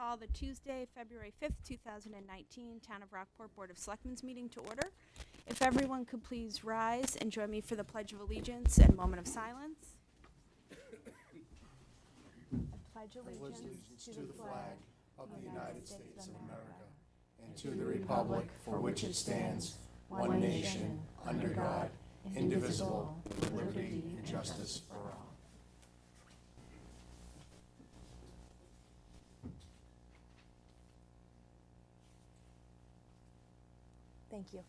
call the Tuesday, February 5th, 2019 Town of Rockport Board of Selectmen's meeting to order. If everyone could please rise and join me for the Pledge of Allegiance and moment of silence. I pledge allegiance to the flag of the United States of America and to the republic for which it stands, one nation, under God, indivisible, with liberty and justice for all. Thank you.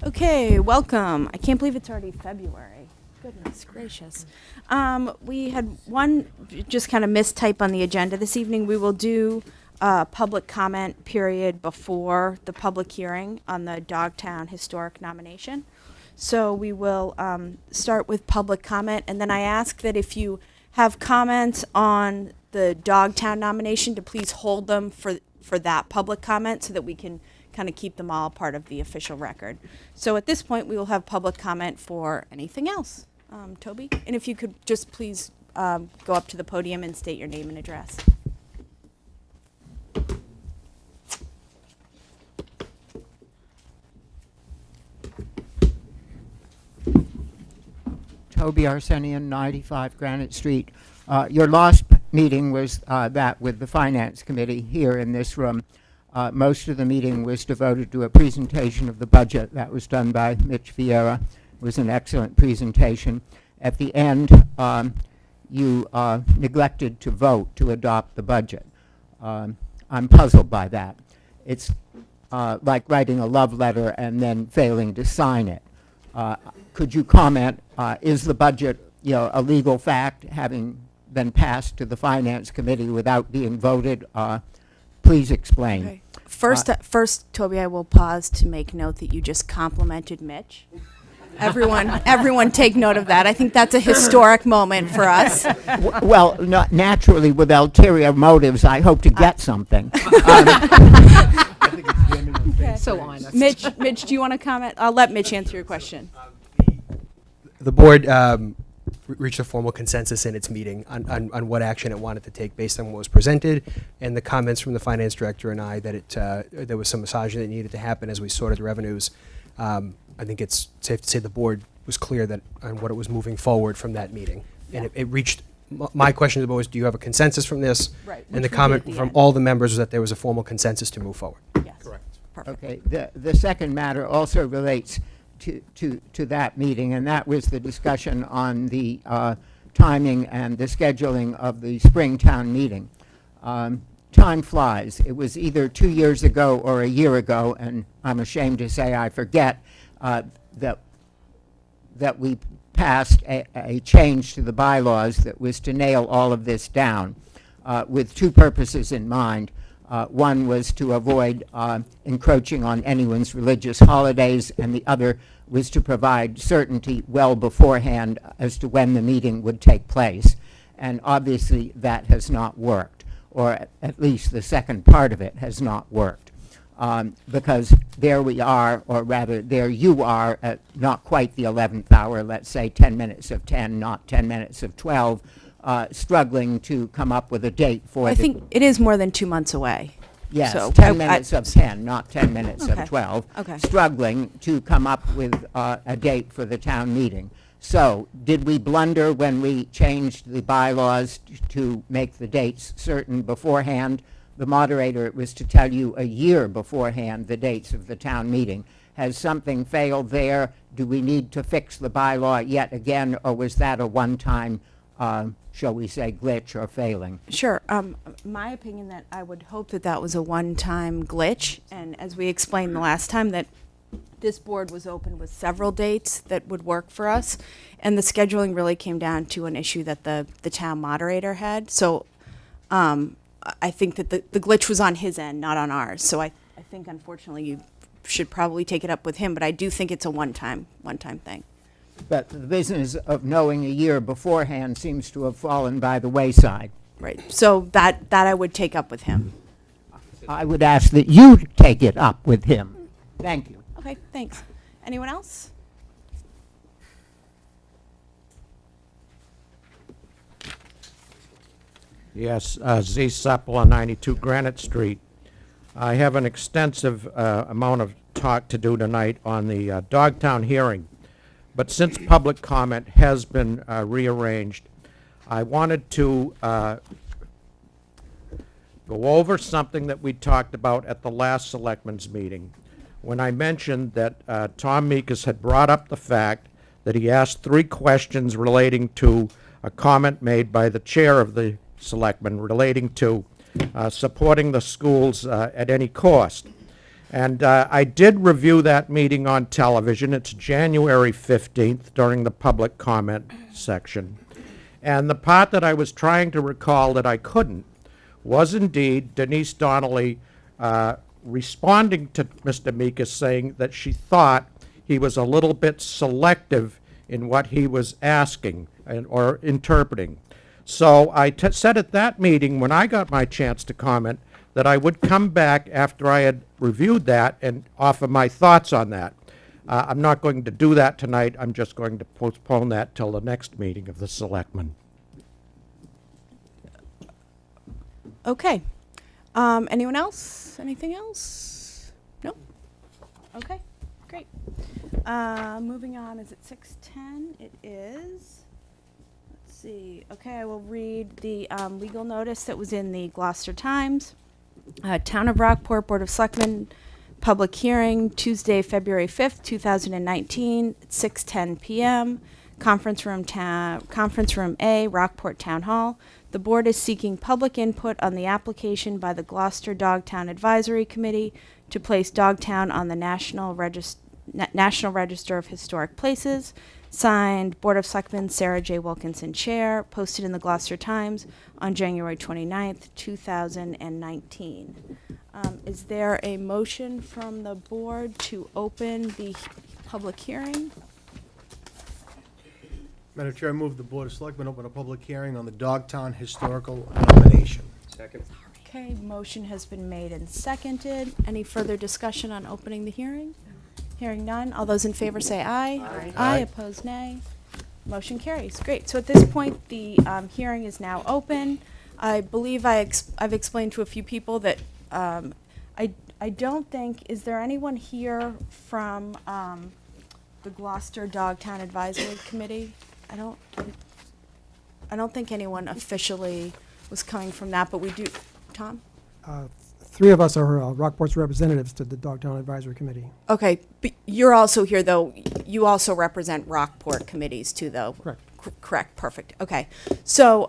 Okay, welcome. I can't believe it's already February. Goodness gracious. We had one just kind of mistype on the agenda this evening. We will do a public comment period before the public hearing on the Dogtown Historic nomination. So we will start with public comment, and then I ask that if you have comments on the Dogtown nomination to please hold them for that public comment so that we can kind of keep them all part of the official record. So at this point, we will have public comment for anything else. Toby, and if you could just please go up to the podium and state your name and address. Toby Arsenian, 95 Granite Street. Your last meeting was that with the Finance Committee here in this room. Most of the meeting was devoted to a presentation of the budget that was done by Mitch Vieira. It was an excellent presentation. At the end, you neglected to vote to adopt the budget. I'm puzzled by that. It's like writing a love letter and then failing to sign it. Could you comment, is the budget, a legal fact, having been passed to the Finance Committee without being voted? Please explain. Okay. First, Toby, I will pause to make note that you just complimented Mitch. Everyone take note of that. I think that's a historic moment for us. Well, naturally, with ulterior motives, I hope to get something. Okay. So honest. Mitch, do you want to comment? I'll let Mitch answer your question. The board reached a formal consensus in its meeting on what action it wanted to take based on what was presented, and the comments from the finance director and I that there was some massaging that needed to happen as we sorted revenues. I think it's safe to say the board was clear that on what it was moving forward from that meeting. Yeah. And it reached, my question to the board was, do you have a consensus from this? Right. And the comment from all the members was that there was a formal consensus to move forward. Yes. Correct. Perfect. Okay, the second matter also relates to that meeting, and that was the discussion on the timing and the scheduling of the Springtown meeting. Time flies. It was either 2 years ago or a year ago, and I'm ashamed to say I forget that we passed a change to the bylaws that was to nail all of this down with two purposes in mind. One was to avoid encroaching on anyone's religious holidays, and the other was to provide certainty well beforehand as to when the meeting would take place. And obviously that has not worked, or at least the second part of it has not worked. Because there we are, or rather there you are at not quite the 11th hour, let's say 10 minutes of 10, not 10 minutes of 12, struggling to come up with a date for I think it is more than 2 months away. Yes, So 10 minutes of 10, not 10 minutes Okay. of 12. Okay. Struggling to come up with a date for the town meeting. So, did we blunder when we changed the bylaws to make the dates certain beforehand? The moderator was to tell you a year beforehand the dates of the town meeting. Has something failed there? Do we need to fix the bylaw yet again, or was that a one-time, shall we say, glitch or failing? Sure. My opinion that I would hope that that was a one-time glitch, and as we explained the last time, that this board was open with several dates that would work for us, and the scheduling really came down to an issue that the town moderator had. So I think that the glitch was on his end, not on ours. So I think, unfortunately, you should probably take it up with him, but I do think it's a one-time thing. But the business of knowing a year beforehand seems to have fallen by the wayside. Right. So that I would take up with him. I would ask that you take it up with him. Thank you. Okay, thanks. Anyone else? Yes, Z. Supple on 92 Granite Street. I have an extensive amount of talk to do tonight on the Dogtown hearing, but since public comment has been rearranged, I wanted to go over something that we talked about at the last Selectmen's meeting, when I mentioned that Tom Meekes had brought up the fact that he asked 3 questions relating to a comment made by the chair of the Selectmen relating to supporting the schools at any cost. And I did review that meeting on television. It's January 15th during the public comment section. And the part that I was trying to recall that I couldn't was indeed Denise Donnelly responding to Mr. Meekes saying that she thought he was a little bit selective in what he was asking or interpreting. So I said at that meeting, when I got my chance to comment, that I would come back after I had reviewed that and offer my thoughts on that. I'm not going to do that tonight. I'm just going to postpone that till the next meeting of the Selectmen. Okay. Anyone else? Anything else? No? Okay, great. Moving on, is it 6:10? It is. Let's see. Okay, I will read the legal notice that was in the Gloucester Times. Town of Rockport Board of Selectmen public hearing Tuesday, February 5th, 2019, at 6:10 p.m. Conference room A, Rockport Town Hall. The board is seeking public input on the application by the Gloucester Dogtown Advisory Committee to place Dogtown on the National Register of Historic Places. Signed, Board of Selectmen Sarah J. Wilkinson, Chair, posted in the Gloucester Times on January 29th, 2019. Is there a motion from the board to open the public hearing? Madam Chair, I move the Board of Selectmen open a public hearing on the Dogtown Historical Nomination. Second. Okay, motion has been made and seconded. Any further discussion on opening the hearing? Hearing none. All those in favor say aye. Aye. Aye. Opposed, nay. Motion carries. Great. So at this point, the hearing is now open. I believe I've explained to a few people that I don't think, is there anyone here from the Gloucester Dogtown Advisory Committee? I don't think anyone officially was coming from that, but we do. Tom? 3 of us are Rockport's representatives to the Dogtown Advisory Committee. Okay, but you're also here, though. You also represent Rockport committees, too, though. Correct. Correct, perfect. Okay. So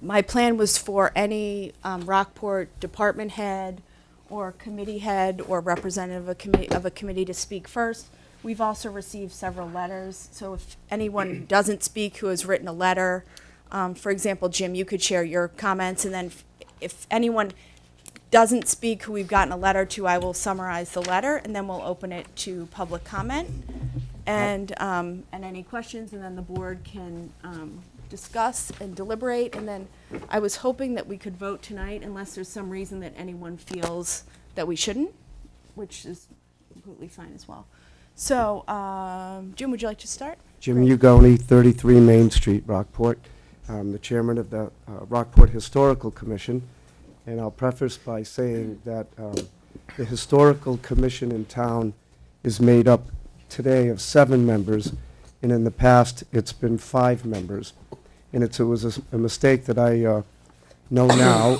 my plan was for any Rockport department head or committee head or representative of a committee to speak first. We've also received several letters, so if anyone doesn't speak who has written a letter, for example, Jim, you could share your comments, and then if anyone doesn't speak who we've gotten a letter to, I will summarize the letter, and then we'll open it to public comment and any questions, and then the board can discuss and deliberate, and then I was hoping that we could vote tonight unless there's some reason that anyone feels that we shouldn't, which is completely fine as well. So, Jim, would you like to start? Jim Ugoni, 33 Main Street, Rockport. I'm the chairman of the Rockport Historical Commission, and I'll preface by saying that the Historical Commission in town is made up today of 7 members, and in the past it's been 5 members. And it was a mistake that I know now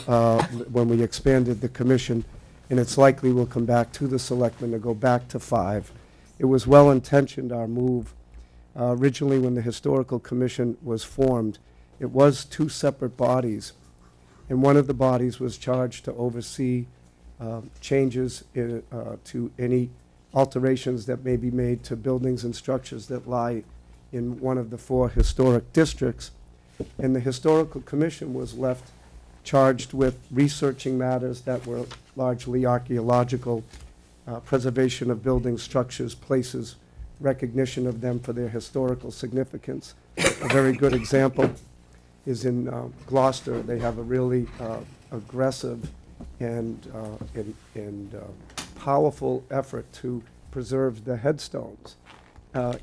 when we expanded the commission, and it's likely we'll come back to the selectmen to go back to 5. It was well-intentioned, our move. Originally, when the Historical Commission was formed, it was 2 separate bodies, and one of the bodies was charged to oversee changes to any alterations that may be made to buildings and structures that lie in one of the 4 historic districts. And the Historical Commission was left charged with researching matters that were largely archaeological, preservation of buildings, structures, places, recognition of them for their historical significance. A very good example is in Gloucester. They have a really aggressive and powerful effort to preserve the headstones.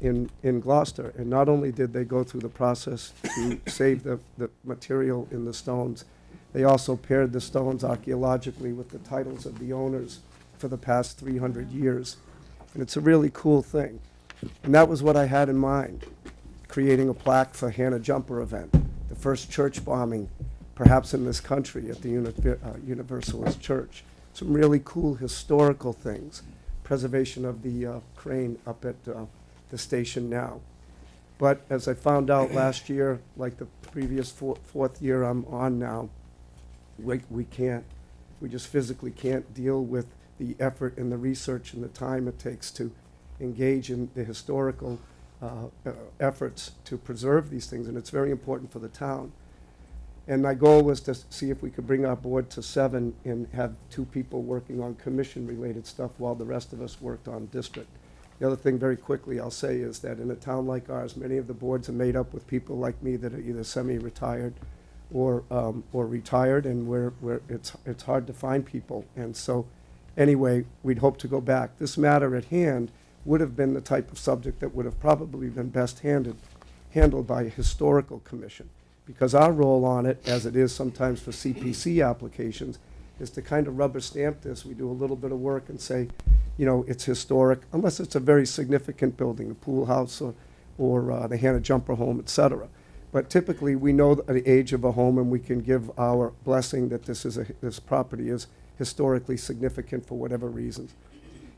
in Gloucester. And not only did they go through the process to save the material in the stones, they also paired the stones archaeologically with the titles of the owners for the past 300 years. And it's a really cool thing. And that was what I had in mind, creating a plaque for Hannah Jumper event, the first church bombing perhaps in this country at the Universalist Church. Some really cool historical things, preservation of the crane up at the station now. But as I found out last year, like the previous fourth year I'm on now, we just physically can't deal with the effort and the research and the time it takes to engage in the historical efforts to preserve these things, and it's very important for the town. And my goal was to see if we could bring our board to 7 and have 2 people working on commission-related stuff while the rest of us worked on district. The other thing, very quickly, I'll say is that in a town like ours, many of the boards are made up with people like me that are either semi-retired or retired, and where it's hard to find people. And so, anyway, we'd hope to go back. This matter at hand would have been the type of subject that would have probably been best handled by a historical commission, because our role on it, as it is sometimes for CPC applications, is to kind of rubber stamp this. We do a little bit of work and say, you know, it's historic, unless it's a very significant building, a pool house or the Hannah Jumper home, et cetera. But typically, we know the age of a home, and we can give our blessing that this property is historically significant for whatever reasons.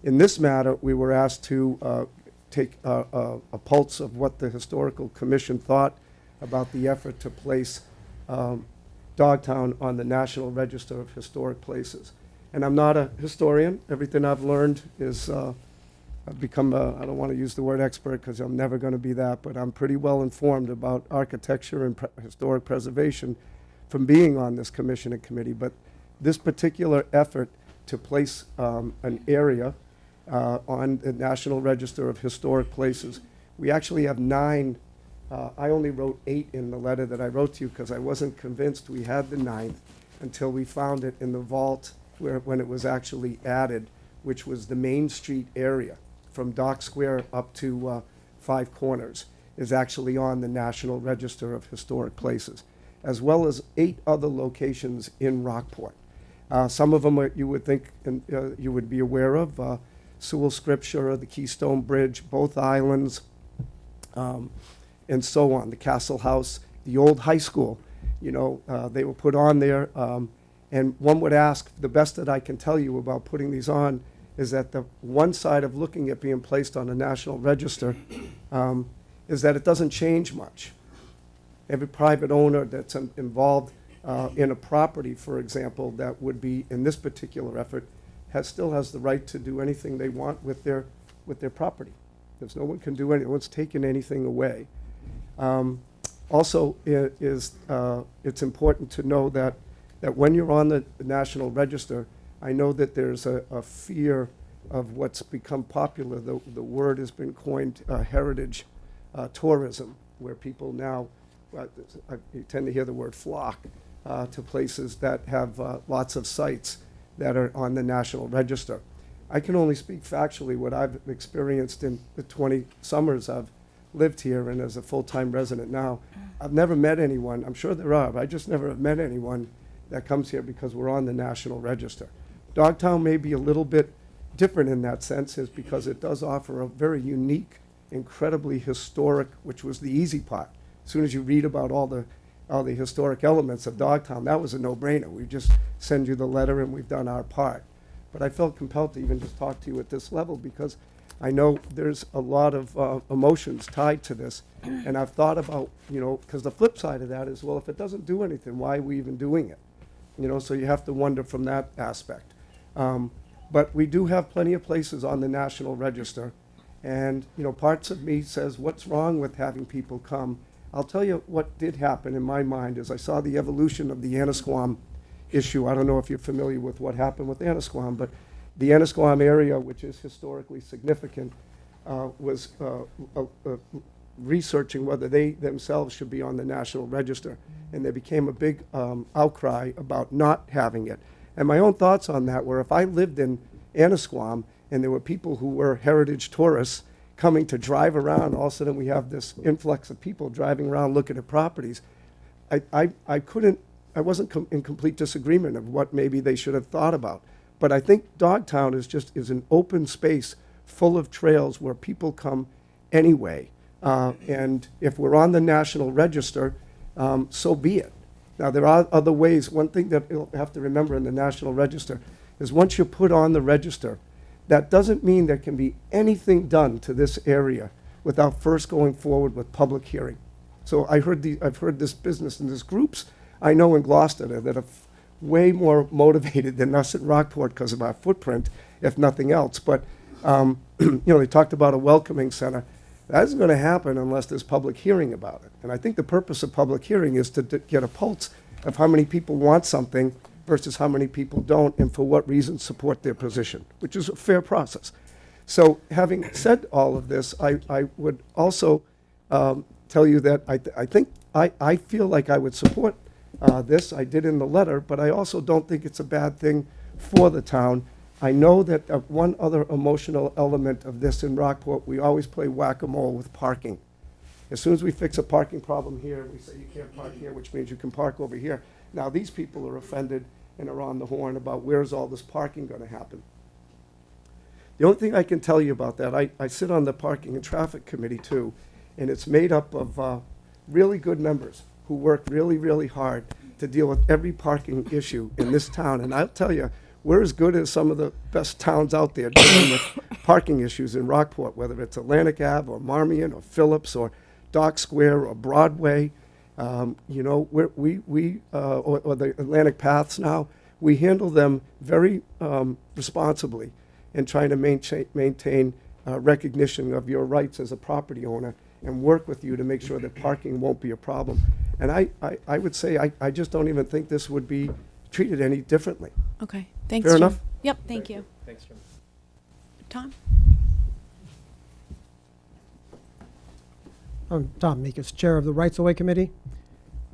In this matter, we were asked to take a pulse of what the Historical Commission thought about the effort to place Dogtown on the National Register of Historic Places. And I'm not a historian. Everything I've learned is, I've become I don't want to use the word expert because I'm never going to be that, but I'm pretty well informed about architecture and historic preservation from being on this commission and committee. But this particular effort to place an area on the National Register of Historic Places, we actually have 9. I only wrote 8 in the letter that I wrote to you because I wasn't convinced we had the 9th until we found it in the vault when it was actually added, which was the Main Street area from Dock Square up to 5 Corners is actually on the National Register of Historic Places, as well as 8 other locations in Rockport. Some of them you would think you would be aware of, Sewell Scripture, the Keystone Bridge, both islands, and so on, the Castle House, the old high school, you know, they were put on there. And one would ask, the best that I can tell you about putting these on is that the one side of looking at being placed on a national register is that it doesn't change much. Every private owner that's involved in a property, for example, that would be in this particular effort, still has the right to do anything they want with their property. There's no one can do anything, no one's taken anything away. Also, it's important to know that when you're on the National Register, I know that there's a fear of what's become popular. The word has been coined heritage tourism, where people now, you tend to hear the word flock to places that have lots of sites that are on the National Register. I can only speak factually what I've experienced in the 20 summers I've lived here and as a full-time resident now. I've never met anyone, I'm sure there are, but I just never have met anyone that comes here because we're on the National Register. Dogtown may be a little bit different in that sense, is because it does offer a very unique, incredibly historic, which was the easy part. As soon as you read about all the historic elements of Dogtown, that was a no-brainer. We just send you the letter and we've done our part. But I felt compelled to even just talk to you at this level because I know there's a lot of emotions tied to this, and I've thought about, you know, because the flip side of that is, well, if it doesn't do anything, why are we even doing it? You know, so you have to wonder from that aspect. But we do have plenty of places on the National Register, and, you know, parts of me says, what's wrong with having people come? I'll tell you what did happen in my mind is I saw the evolution of the Annisquam issue. I don't know if you're familiar with what happened with Annisquam, but the Annisquam area, which is historically significant, was researching whether they themselves should be on the National Register. And there became a big outcry about not having it. And my own thoughts on that were, if I lived in Annisquam and there were people who were heritage tourists coming to drive around. All of a sudden, we have this influx of people driving around looking at properties. I wasn't in complete disagreement of what maybe they should have thought about. But I think Dogtown is an open space full of trails where people come anyway. And if we're on the National Register, so be it. Now, there are other ways. One thing that you'll have to remember in the National Register is once you're put on the register, that doesn't mean there can be anything done to this area without first going forward with public hearing. So I've heard this business and there's groups I know in Gloucester that are way more motivated than us at Rockport because of our footprint, if nothing else. But, they talked about a welcoming center. That isn't going to happen unless there's public hearing about it. And I think the purpose of public hearing is to get a pulse of how many people want something versus how many people don't and for what reasons support their position, which is a fair process. So having said all of this, I would also tell you that I feel like I would support this. I did in the letter, but I also don't think it's a bad thing for the town. I know that one other emotional element of this in Rockport, we always play whack-a-mole with parking. As soon as we fix a parking problem here, we say you can't park here, which means you can park over here. Now, these people are offended and are on the horn about where's all this parking going to happen. The only thing I can tell you about that, I sit on the Parking and Traffic Committee too, and it's made up of really good members who work really, really hard to deal with every parking issue in this town. And I'll tell you, we're as good as some of the best towns out there dealing with parking issues in Rockport, whether it's Atlantic Ave or Marmion or Phillips or Dock Square or Broadway, or the Atlantic Paths now. We handle them very responsibly in trying to maintain recognition of your rights as a property owner and work with you to make sure that parking won't be a problem. And I would say I just don't even think this would be treated any differently. Okay, thanks, Fair Jim. enough? Yep, thank you. Thanks, Jim. Tom? I'm Tom Meekus, Chair of the Rights of Way Committee.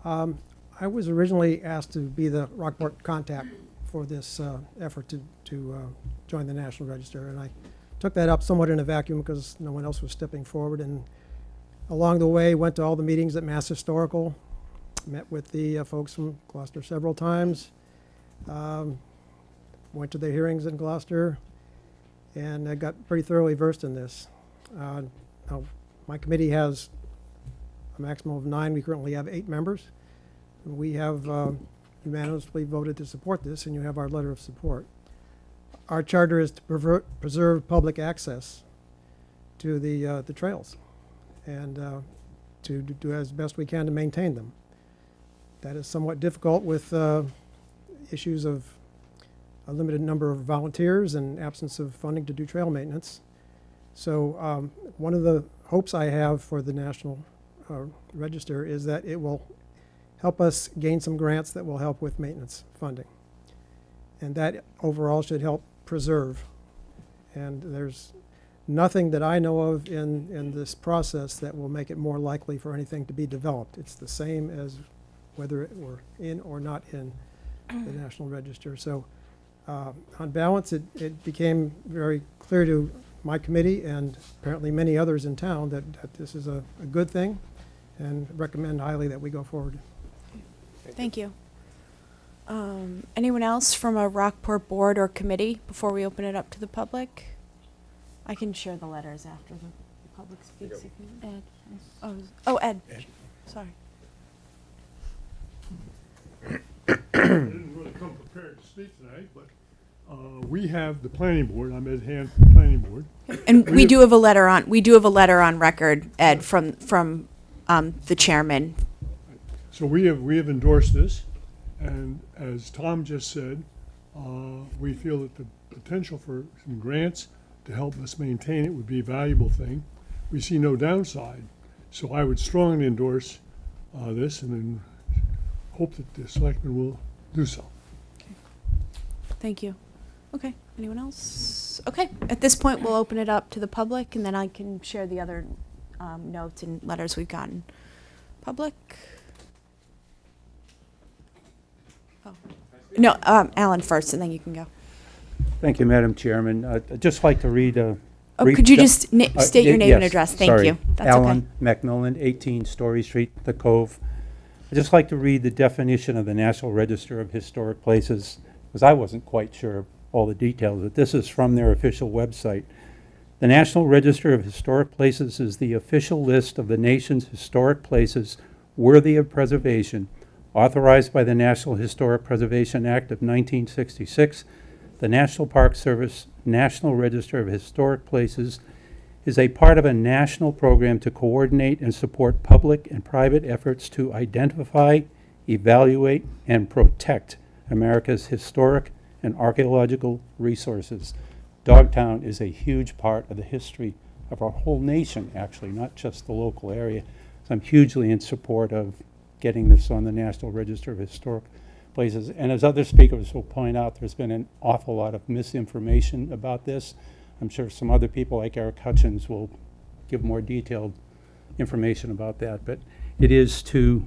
I was originally asked to be the Rockport contact for this effort to join the National Register, and I took that up somewhat in a vacuum because no one else was stepping forward. And along the way, went to all the meetings at Mass Historical, met with the folks from Gloucester several times, went to the hearings in Gloucester, and I got pretty thoroughly versed in this. Now, my committee has a maximum of 9. We currently have 8 members. We have unanimously voted to support this, and you have our letter of support. Our charter is to preserve public access to the trails and to do as best we can to maintain them. That is somewhat difficult with issues of a limited number of volunteers and absence of funding to do trail maintenance. So one of the hopes I have for the National Register is that it will help us gain some grants that will help with maintenance funding. And that overall should help preserve. And there's nothing that I know of in this process that will make it more likely for anything to be developed. It's the same as whether it were in or not in the National Register. So on balance, it became very clear to my committee and apparently many others in town that this is a good thing, and recommend highly that we go forward. Thank you. Anyone else from a Rockport board or committee before we open it up to the public? I can share the letters after the public speaks. If you, Ed. Oh, Ed. Sorry. I didn't really come prepared to speak tonight, but we have the planning board. I'm Ed Hand from the planning board. And we do have a letter on record, Ed, from the chairman. So we have endorsed this, and as Tom just said, we feel that the potential for some grants to help us maintain it would be a valuable thing. We see no downside, so I would strongly endorse this, and then hope that the selectmen will do so. Thank you. Okay, anyone else? Okay, at this point, we'll open it up to the public, and then I can share the other notes and letters we've gotten. Public? Oh. No, Alan first, and then you can go. Thank you, Madam Chairman. I'd just like to read a Could you just state your name and yes, address? Thank sorry. you. That's Alan okay. McMillan, 18 Story Street, The Cove. I'd just like to read the definition of the National Register of Historic Places, because I wasn't quite sure of all the details, but this is from their official website. The National Register of Historic Places is the official list of the nation's historic places worthy of preservation, authorized by the National Historic Preservation Act of 1966. The National Park Service National Register of Historic Places is a part of a national program to coordinate and support public and private efforts to identify, evaluate, and protect America's historic and archaeological resources. Dogtown is a huge part of the history of our whole nation, actually, not just the local area. So I'm hugely in support of getting this on the National Register of Historic Places. And as other speakers will point out, there's been an awful lot of misinformation about this. I'm sure some other people like Eric Hutchins will give more detailed information about that. But it is to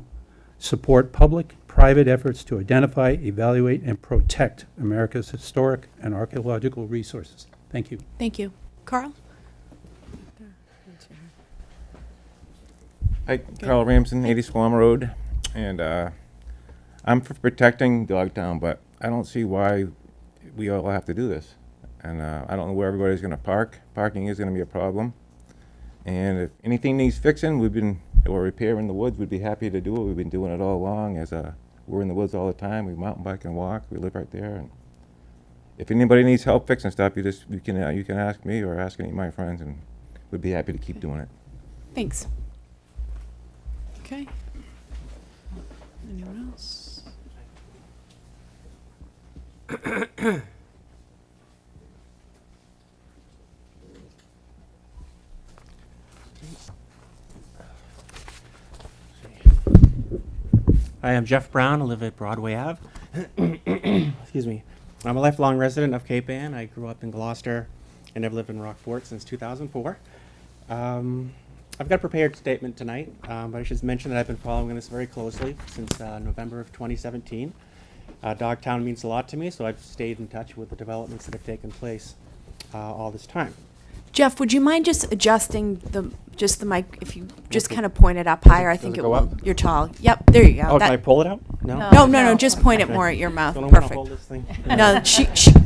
support public, private efforts to identify, evaluate, and protect America's historic and archaeological resources. Thank you. Thank you. Carl? Hi, Carl Ramson, 80 Squam Road, and I'm for protecting Dogtown, but I don't see why we all have to do this. And I don't know where everybody's going to park. Parking is going to be a problem. And if anything needs fixing, or repair in the woods, we'd be happy to do it. We've been doing it all along. We're in the woods all the time. We mountain bike and walk. We live right there. And if anybody needs help fixing stuff, you can ask me or ask any of my friends, and we'd be happy to keep doing it. Thanks. Okay. Anyone else? Hi, I'm Jeff Brown. I live at Broadway Ave. Excuse me. I'm a lifelong resident of Cape Ann. I grew up in Gloucester and I've lived in Rockport since 2004. I've got a prepared statement tonight, but I should mention that I've been following this very closely since November of 2017. Dogtown means a lot to me, so I've stayed in touch with the developments that have taken place all this time. Jeff, would you mind just adjusting the mic, if you just kind of point it up higher? I think it it go will. up? You're tall. Yep, there you go. Oh, can I pull it out? No, just point it more at your mouth. Don't I want to Perfect. hold this thing? No,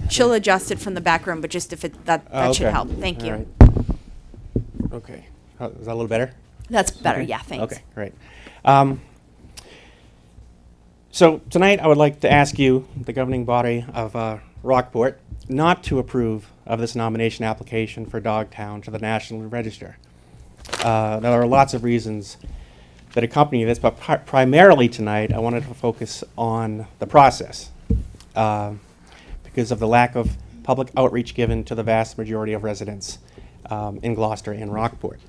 she'll adjust it from the back room, but just if that should Okay. help. Thank All you. right. Okay. Is that a little better? That's better. Yeah, thanks. Okay, great. So tonight I would like to ask you, the governing body of Rockport, not to approve of this nomination application for Dogtown to the National Register. There are lots of reasons that accompany this, but primarily tonight I wanted to focus on the process because of the lack of public outreach given to the vast majority of residents in Gloucester and Rockport.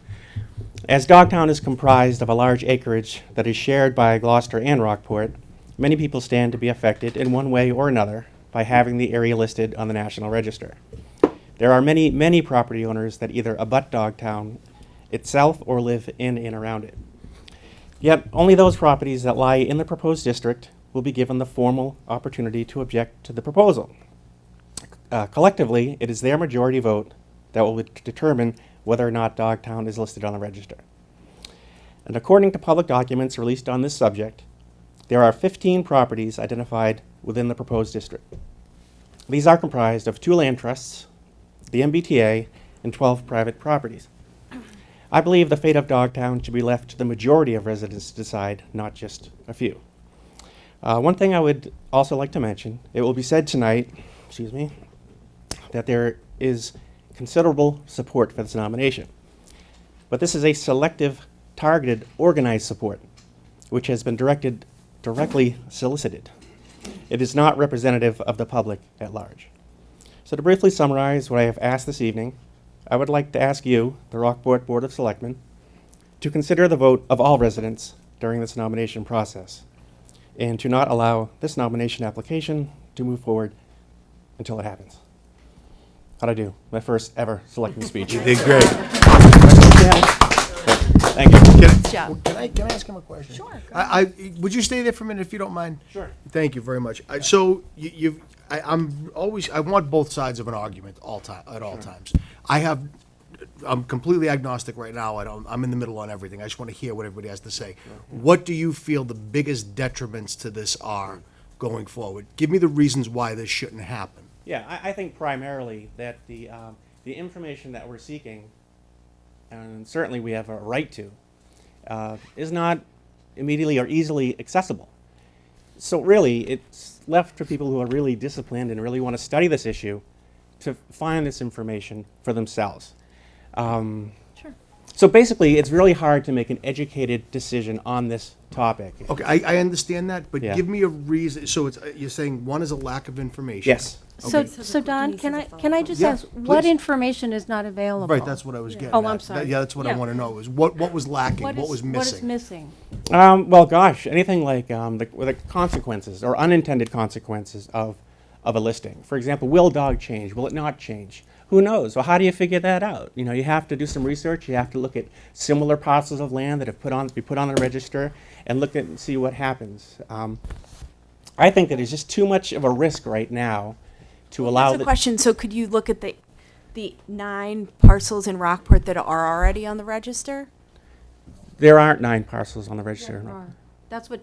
As Dogtown is comprised of a large acreage that is shared by Gloucester and Rockport, many people stand to be affected in one way or another by having the area listed on the National Register. There are many, many property owners that either abut Dogtown itself or live in and around it. Yet, only those properties that lie in the proposed district will be given the formal opportunity to object to the proposal. Collectively, it is their majority vote that will determine whether or not Dogtown is listed on the register. And according to public documents released on this subject, there are 15 properties identified within the proposed district. These are comprised of 2 land trusts, the MBTA, and 12 private properties. I believe the fate of Dogtown should be left to the majority of residents to decide, not just a few. One thing I would also like to mention, it will be said tonight, that there is considerable support for this nomination. But this is a selective, targeted, organized support, which has been directly solicited. It is not representative of the public at large. So to briefly summarize what I have asked this evening, I would like to ask you, the Rockport Board of Selectmen, to consider the vote of all residents during this nomination process, and to not allow this nomination application to move forward until it happens. How'd I do? My first ever selectman speech. You did great. Thank you. Good job. Can I ask him a question? Sure, go I would you stay there for a minute if you don't mind? Sure. Thank you very much. So I want both sides of an argument at all times. I have I'm completely agnostic right now. I'm in the middle on everything. I just want to hear what everybody has to say. What do you feel the biggest detriments to this are going forward? Give me the reasons why this shouldn't happen. Yeah, I think primarily that the information that we're seeking, and certainly we have a right to, is not immediately or easily accessible. So really, it's left for people who are really disciplined and really want to study this issue to find this information for themselves. Sure. So basically, it's really hard to make an educated decision on this topic. Okay, I understand that, but Yeah. give me a reason. So it's you're saying one is a lack of information. Yes. So Don, can I just Yeah, ask, what please. information is not available? Right, that's what I was getting Oh, at. I'm sorry. Yeah, that's what I Yeah. want to know is what was lacking, what was What is missing? missing? Well, gosh, anything like the consequences or unintended consequences of a listing. For example, will dog change? Will it not change? Who knows? Well, how do you figure that out? You know, you have to do some research. You have to look at similar parcels of land that have be put on the register and look at and see what happens. I think that it's just too much of a risk right now to allow That's a question. So could you look at the 9 parcels in Rockport that are already on the register? There aren't 9 parcels on the register. no. That's what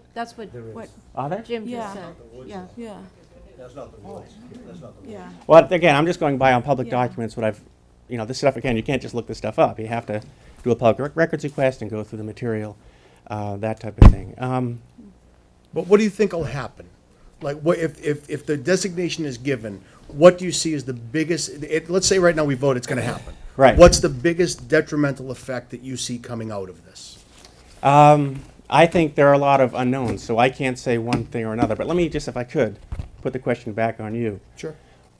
what Are there? Jim Yeah. just said. Yeah. Yeah. Yeah. Well, again, I'm just going by on public Yeah. documents, what I've, this stuff, again, you can't just look this stuff up. You have to do a public records request and go through the material, that type of thing. But what do you think will happen? Like, what if the designation is given, what do you see as the biggest, let's say right now we vote it's going to happen. Right. What's the biggest detrimental effect that you see coming out of this? I think there are a lot of unknowns, so I can't say one thing or another. But let me just, if I could, put the question back on you. Sure.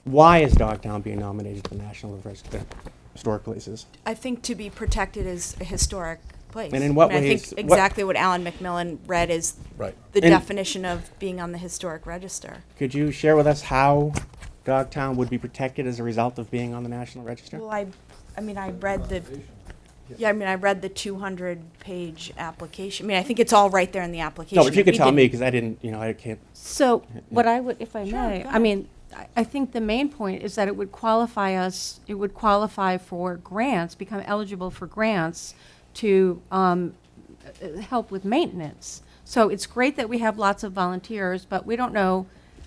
Why is Dogtown being nominated for National Register of Historic Places? I think to be protected as a historic place. And in what I mean, I ways- think exactly what Alan McMillan read is Right. the And- definition of being on the historic register. Could you share with us how Dogtown would be protected as a result of being on the National Register? Well, I mean, I read the, yeah, I mean, I read the 200-page application. I mean, I think it's all right there in the application. No, but you could We tell did- me, because I didn't, I can't. So what I would, if I Sure, may, go I ahead. mean, I think the main point is that it would qualify us, it would qualify for grants, become eligible for grants to help with maintenance. So it's great that we have lots of volunteers, but we don't know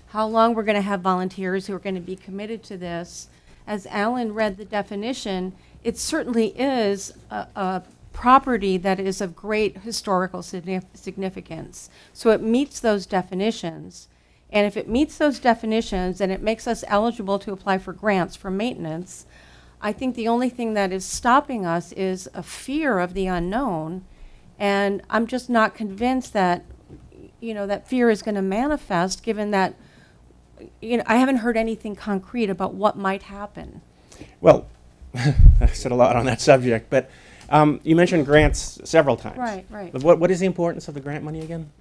how long we're going to have volunteers who are going to be committed to this. As Alan read the definition, it certainly is a property that is of great historical significance. So it meets those definitions. And if it meets those definitions and it makes us eligible to apply for grants for maintenance, I think the only thing that is stopping us is a fear of the unknown. And I'm just not convinced that, that fear is going to manifest, given that, I haven't heard anything concrete about what might happen. Well, I said a lot on that subject, but you mentioned grants several times. Right. But what is the importance of the grant money again?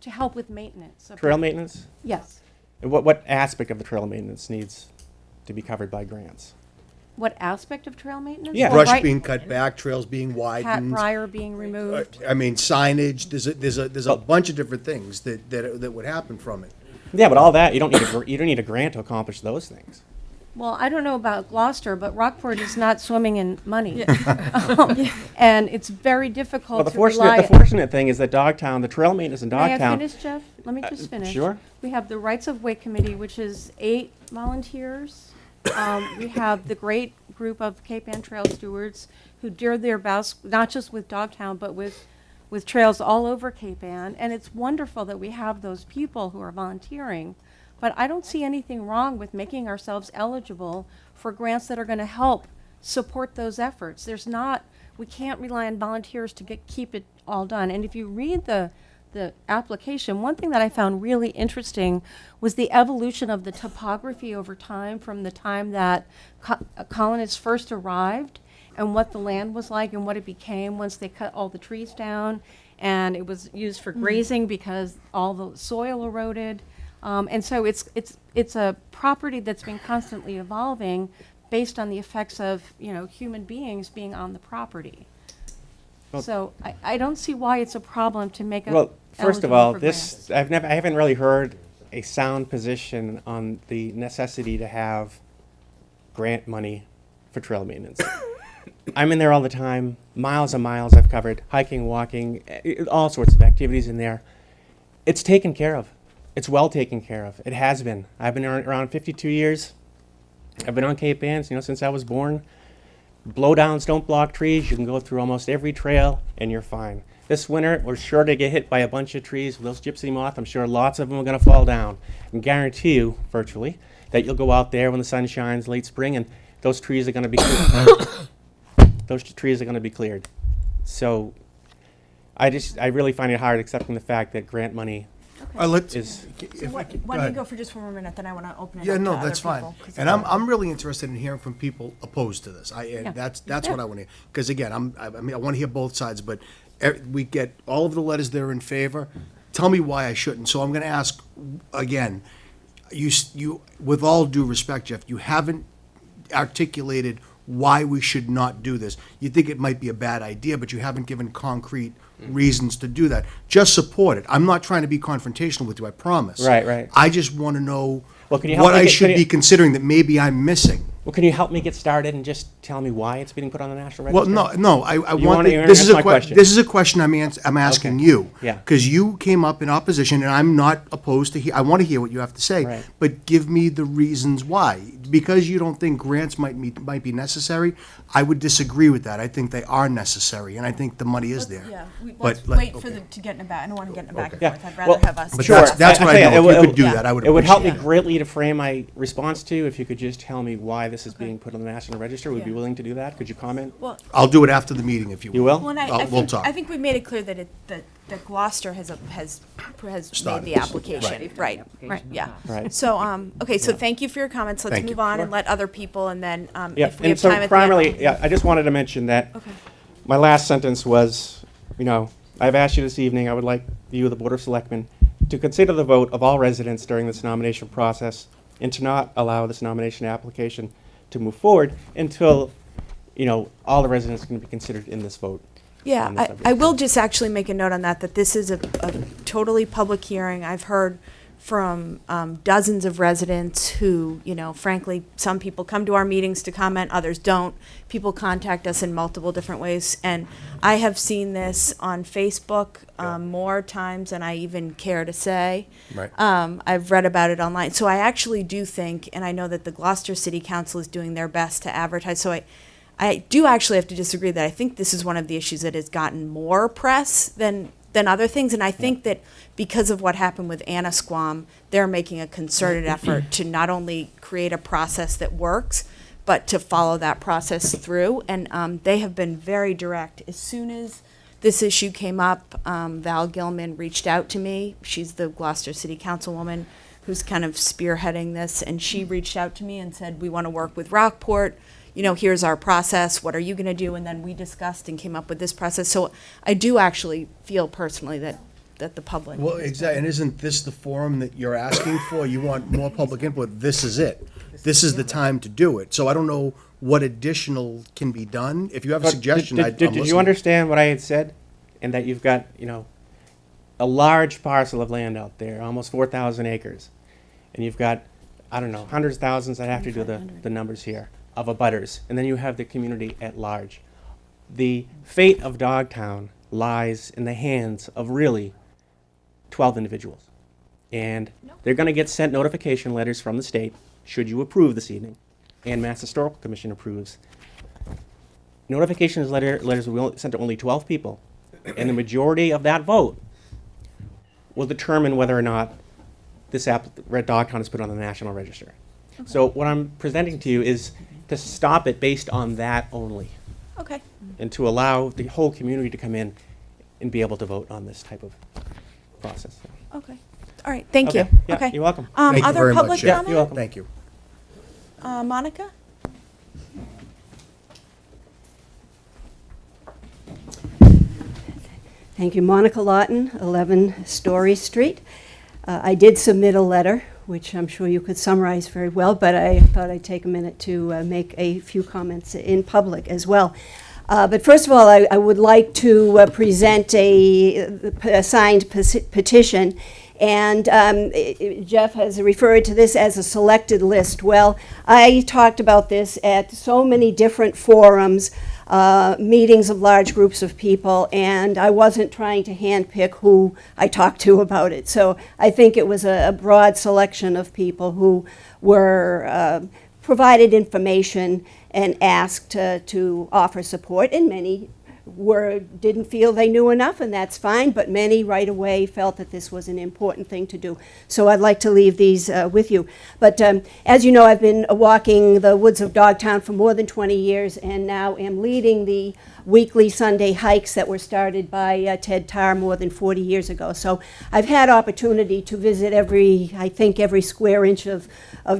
To help with maintenance. of- Trail maintenance? Yes. And what aspect of the trail maintenance needs to be covered by grants? What aspect of trail maintenance? Yeah. Well, Brush right- being cut back, trails being Cat widened. briar being removed. I mean, signage, there's a bunch of different things that would happen from it. Yeah, but all that, you don't need a grant to accomplish those things. Well, I don't know about Gloucester, but Rockport is not swimming in money. And it's very difficult Well, the to rely. fortunate thing is that Dogtown, the trail maintenance in May I Dogtown. finish, Jeff? Let me just finish. Sure. We have the Rights of Way Committee, which is 8 volunteers. We have the great group of Cape Ann Trail Stewards who do their best, not just with Dogtown, but with trails all over Cape Ann. And it's wonderful that we have those people who are volunteering. But I don't see anything wrong with making ourselves eligible for grants that are going to help support those efforts. We can't rely on volunteers to keep it all done. And if you read the application, one thing that I found really interesting was the evolution of the topography over time, from the time that colonists first arrived and what the land was like and what it became once they cut all the trees down and it was used for grazing because all the soil eroded. And so it's a property that's been constantly evolving based on the effects of human beings being on the property. Well- So I don't see why it's a problem to make it Well, first of eligible all, for this, grants. I haven't really heard a sound position on the necessity to have grant money for trail maintenance. I'm in there all the time, miles and miles I've covered, hiking, walking, all sorts of activities in there. It's taken care of. It's well taken care of. It has been. I've been around 52 years. I've been on Cape Ann, since I was born. Blow downs don't block trees. You can go through almost every trail and you're fine. This winter, we're sure to get hit by a bunch of trees. Those gypsy moth, I'm sure lots of them are going to fall down. I can guarantee you, virtually, that you'll go out there when the sun shines late spring and those trees are going to be cleared. Those trees are going to be cleared. So I really find it hard accepting the fact that grant money Let's, is. if I could- Why go don't ahead. you go for just one more minute, then I want to open it Yeah, up to no, other that's fine. people, 'cause And I- I'm really interested in hearing from people opposed to this. And that's what I want to hear. Because again, I want to hear both sides, but we get all of the letters that are in favor. Tell me why I shouldn't. So I'm going to ask again, you, with all due respect, Jeff, you haven't articulated why we should not do this. You think it might be a bad idea, but you haven't given concrete reasons to do that. Just support it. I'm not trying to be confrontational with you, I promise. Right. I just want to know Well, can you help what me I get- should can be you- considering that maybe I'm missing. Well, can you help me get started and just tell me why it's being put on the National Well, Register? no, I You want, wanna this is answer a my question? this is a question I'm asking Okay. you. Yeah. Because you came up in opposition, and I'm not opposed to I want to hear what you have to say. Right. But give me the reasons why. Because you don't think grants might be necessary, I would disagree with that. I think they are necessary, and I think the money is there. Yeah, But let's let- wait for okay. them to get in a back. I don't want to get in a back and Yeah. forth. I'd Well, rather have us. But Sure. that's what I I tell know. you, If you it could do yeah. that, I would It would help me appreciate it. greatly to frame my response to you if you could just tell me why this is being put on the National Register. Would you be Yeah. willing to do that? Could you comment? Well, I'll do it after the meeting if you will. You will? well, and We'll think, talk. I think we made it clear that that Gloucester has made Started the this. application. Right. Yeah. Right. So, okay, so thank you for your comments. Let's Thank move you. on and let other people, and then Yeah, if we and have time so at primarily, the end. I just wanted to mention that Okay. my last sentence was, I've asked you this evening, I would like you, the Board of Selectmen, to consider the vote of all residents during this nomination process and to not allow this nomination application to move forward until, all the residents can be considered in this vote. Yeah, on this subject. I will just actually make a note on that this is a totally public hearing. I've heard from dozens of residents who, frankly, some people come to our meetings to comment, others don't. People contact us in multiple different ways. And I have seen this on Facebook more times than I even care to say. Right. I've read about it online. So I actually do think, and I know that the Gloucester City Council is doing their best to advertise, so I do actually have to disagree that I think this is one of the issues that has gotten more press than other things. And I think that because of what happened with Annisquam, they're making a concerted effort to not only create a process that works, but to follow that process through. And they have been very direct. As soon as this issue came up, Val Gilman reached out to me. She's the Gloucester City Councilwoman who's kind of spearheading this. And she reached out to me and said, we want to work with Rockport. Here's our process, what are you going to do? And then we discussed and came up with this process. So I do actually feel personally that the public. Well, exactly, and isn't this the forum that you're asking for? You want more public input, this is it. This is the time to do it. So I don't know what additional can be done. If you have a But suggestion, did, I'm did you listening. understand what I had said? And that you've got, a large parcel of land out there, almost 4,000 acres. And you've got, I don't know, hundreds of thousands, I'd have to do the numbers here, of abutters. And then you have the community at large. The fate of Dogtown lies in the hands of really 12 individuals. And they're going to get sent notification letters from the state, should you approve this evening, and Mass Historical Commission approves. Notifications letters will be sent to only 12 people, and the majority of that vote will determine whether or not this Red Dogtown is put on the National Register. So what I'm presenting to you is to stop it based on that only, Okay. and to allow the whole community to come in and be able to vote on this type of process. Okay. All right. Thank you. Okay. Yeah, Okay. you're welcome. Thank you Other very public much, Jeff. comment? You're welcome. Thank you. Monica? Thank you. Monica Lawton, 11 Story Street. I did submit a letter, which I'm sure you could summarize very well, but I thought I'd take a minute to make a few comments in public as well. But first of all, I would like to present a signed petition. And Jeff has referred to this as a selected list. Well, I talked about this at so many different forums meetings of large groups of people, and I wasn't trying to handpick who I talked to about it. So I think it was a broad selection of people who were provided information and asked to offer support, and many didn't feel they knew enough, and that's fine, but many right away felt that this was an important thing to do. So I'd like to leave these with you. But as you know, I've been walking the woods of Dogtown for more than 20 years, and now am leading the weekly Sunday hikes that were started by Ted Tarr more than 40 years ago. So I've had opportunity to visit I think every square inch of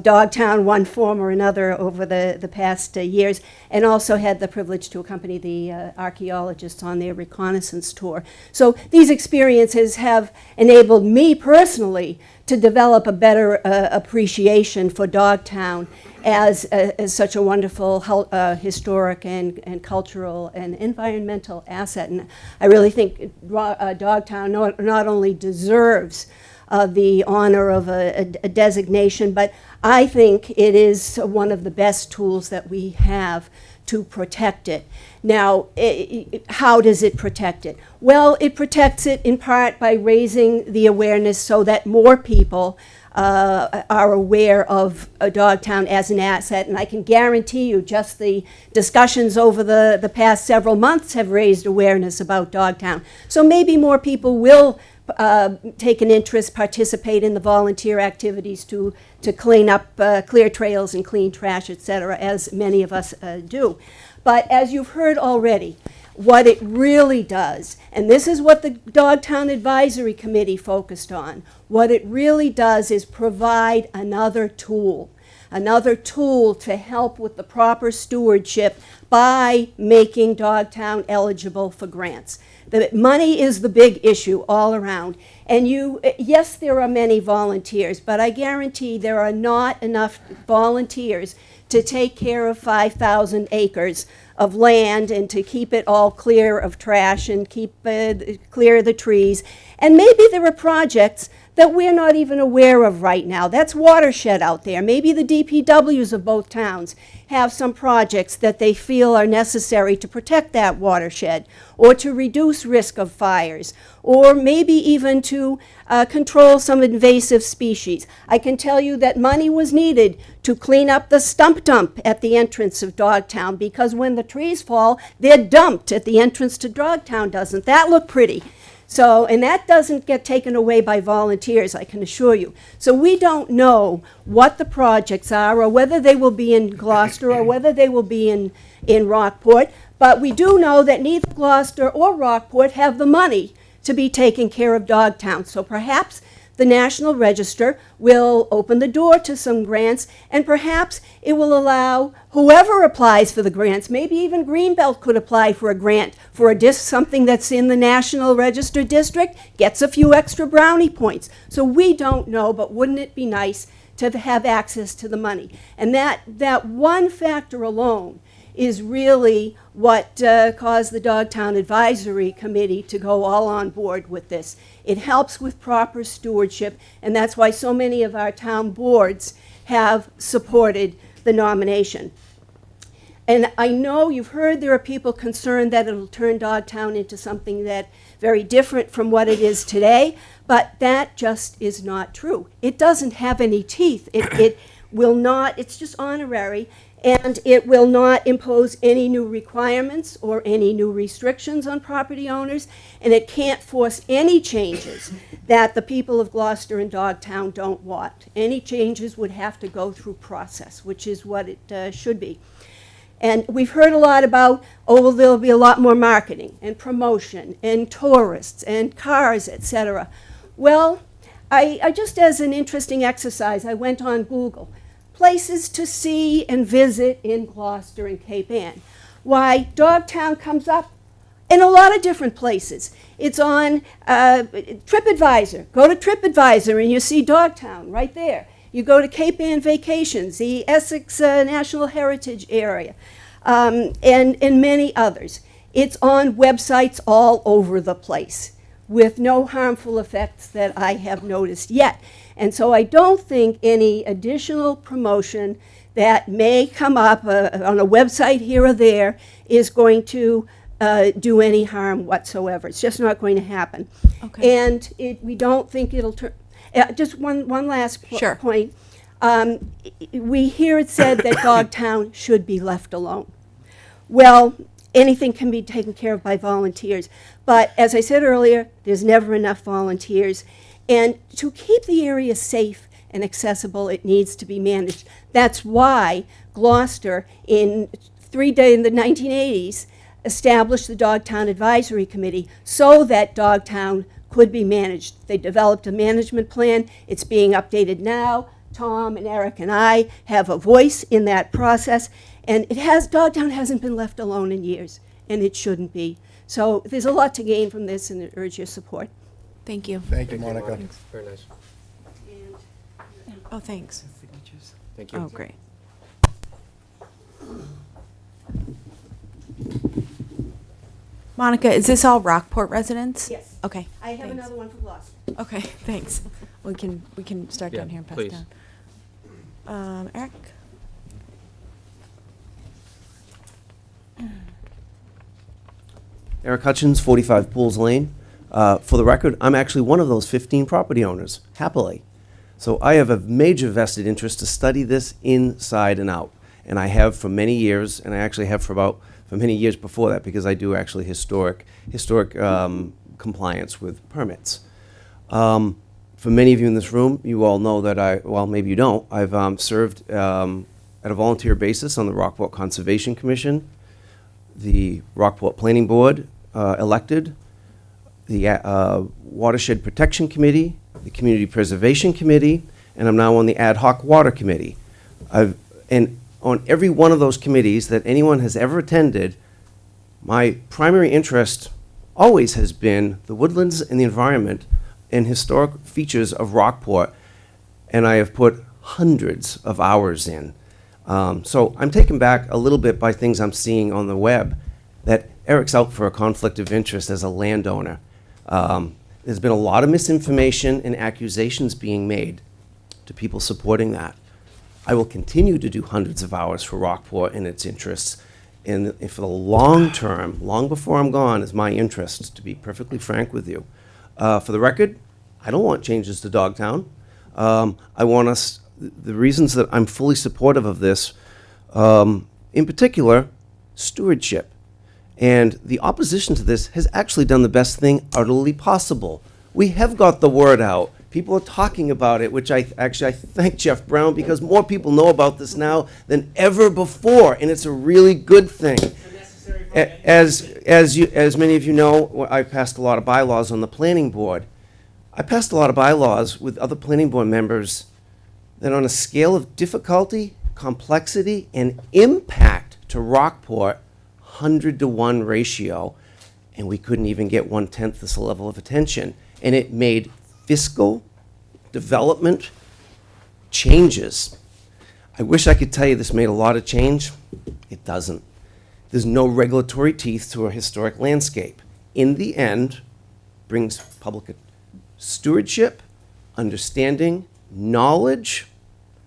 Dogtown, one form or another, over the past years, and also had the privilege to accompany the archaeologists on their reconnaissance tour. So these experiences have enabled me personally to develop a better appreciation for Dogtown as such a wonderful historic and cultural and environmental asset. And I really think Dogtown not only deserves the honor of a designation, but I think it is one of the best tools that we have to protect it. Now, how does it protect it? Well, it protects it in part by raising the awareness so that more people are aware of Dogtown as an asset, and I can guarantee you just the discussions over the past several months have raised awareness about Dogtown. So maybe more people will take an interest, participate in the volunteer activities to clean up, clear trails and clean trash, etc., as many of us do. But as you've heard already, what it really does, and this is what the Dogtown Advisory Committee focused on, what it really does is provide another tool to help with the proper stewardship by making Dogtown eligible for grants. The money is the big issue all around. And yes, there are many volunteers, but I guarantee there are not enough volunteers to take care of 5,000 acres of land and to keep it all clear of trash and keep clear of the trees. And maybe there are projects that we're not even aware of right now. That's watershed out there. Maybe the DPWs of both towns have some projects that they feel are necessary to protect that watershed, or to reduce risk of fires, or maybe even to control some invasive species. I can tell you that money was needed to clean up the stump dump at the entrance of Dogtown, because when the trees fall, they're dumped at the entrance to Dogtown. Doesn't that look pretty? So, and that doesn't get taken away by volunteers, I can assure you. So we don't know what the projects are, or whether they will be in Gloucester, or whether they will be in Rockport, but we do know that neither Gloucester or Rockport have the money to be taking care of Dogtown. So perhaps the National Register will open the door to some grants, and perhaps it will allow whoever applies for the grants, maybe even Greenbelt could apply for a grant for something that's in the National Register district, gets a few extra brownie points. So we don't know, but wouldn't it be nice to have access to the money? And that one factor alone is really what caused the Dogtown Advisory Committee to go all on board with this. It helps with proper stewardship, and that's why so many of our town boards have supported the nomination. And I know you've heard there are people concerned that it'll turn Dogtown into something that very different from what it is today, but that just is not true. It doesn't have any teeth. It will not, it's just honorary, and it will not impose any new requirements or any new restrictions on property owners, and it can't force any changes that the people of Gloucester and Dogtown don't want. Any changes would have to go through process, which is what it should be. And we've heard a lot about, oh, well, there'll be a lot more marketing and promotion and tourists and cars, etc. Well, I just, as an interesting exercise, I went on Google. Places to see and visit in Gloucester and Cape Ann. Why, Dogtown comes up in a lot of different places. It's on TripAdvisor. Go to TripAdvisor and you see Dogtown right there. You go to Cape Ann Vacations, the Essex National Heritage Area, and many others. It's on websites all over the place with no harmful effects that I have noticed yet. And so I don't think any additional promotion that may come up on a website here or there is going to do any harm whatsoever. It's just not going to happen. Okay. And we don't think it'll turn, just one last Sure. point. We hear it said that Dogtown should be left alone. Well, anything can be taken care of by volunteers. But as I said earlier, there's never enough volunteers. And to keep the area safe and accessible, it needs to be managed. That's why Gloucester, in the 1980s, established the Dogtown Advisory Committee so that Dogtown could be managed. They developed a management plan. It's being updated now. Tom and Eric and I have a voice in that process. And Dogtown hasn't been left alone in years, and it shouldn't be. So there's a lot to gain from this, and I urge your support. Thank you. Thank you, Monica. Very nice. Oh, thanks. Thank you. Oh, great. Monica, is this all Rockport residents? Yes. Okay. I have thanks. another one for Gloucester. Okay, thanks. We can start down Yeah, here and pass please. down. Eric? Eric Hutchins, 45 Pools Lane. For the record, I'm actually one of those 15 property owners, happily. So I have a major vested interest to study this inside and out. And I have for many years, and I actually have for many years before that, because I do actually historic compliance with permits. For many of you in this room, you all know that well, maybe you don't, I've served at a volunteer basis on the Rockport Conservation Commission, the Rockport Planning Board, elected, the Watershed Protection Committee, the Community Preservation Committee, and I'm now on the Ad Hoc Water Committee. And on every one of those committees that anyone has ever attended, my primary interest always has been the woodlands and the environment and historic features of Rockport, and I have put hundreds of hours in. So I'm taken back a little bit by things I'm seeing on the web, that Eric's out for a conflict of interest as a landowner. There's been a lot of misinformation and accusations being made to people supporting that. I will continue to do hundreds of hours for Rockport and its interests. And for the long term, long before I'm gone, is my interest, to be perfectly frank with you. For the record, I don't want changes to Dogtown. I want us, the reasons that I'm fully supportive of this, in particular, stewardship. And the opposition to this has actually done the best thing utterly possible. We have got the word out. People are talking about it, which I thank Jeff Brown, because more people know about this now than ever before, and it's a really good thing. As many of you know, I passed a lot of bylaws on the planning board. I passed a lot of bylaws with other planning board members that on a scale of difficulty, complexity, and impact to Rockport, 100-to-1 ratio, and we couldn't even get 1/10 this level of attention. And it made fiscal development changes. I wish I could tell you this made a lot of change. It doesn't. There's no regulatory teeth to a historic landscape. In the end, brings public stewardship, understanding, knowledge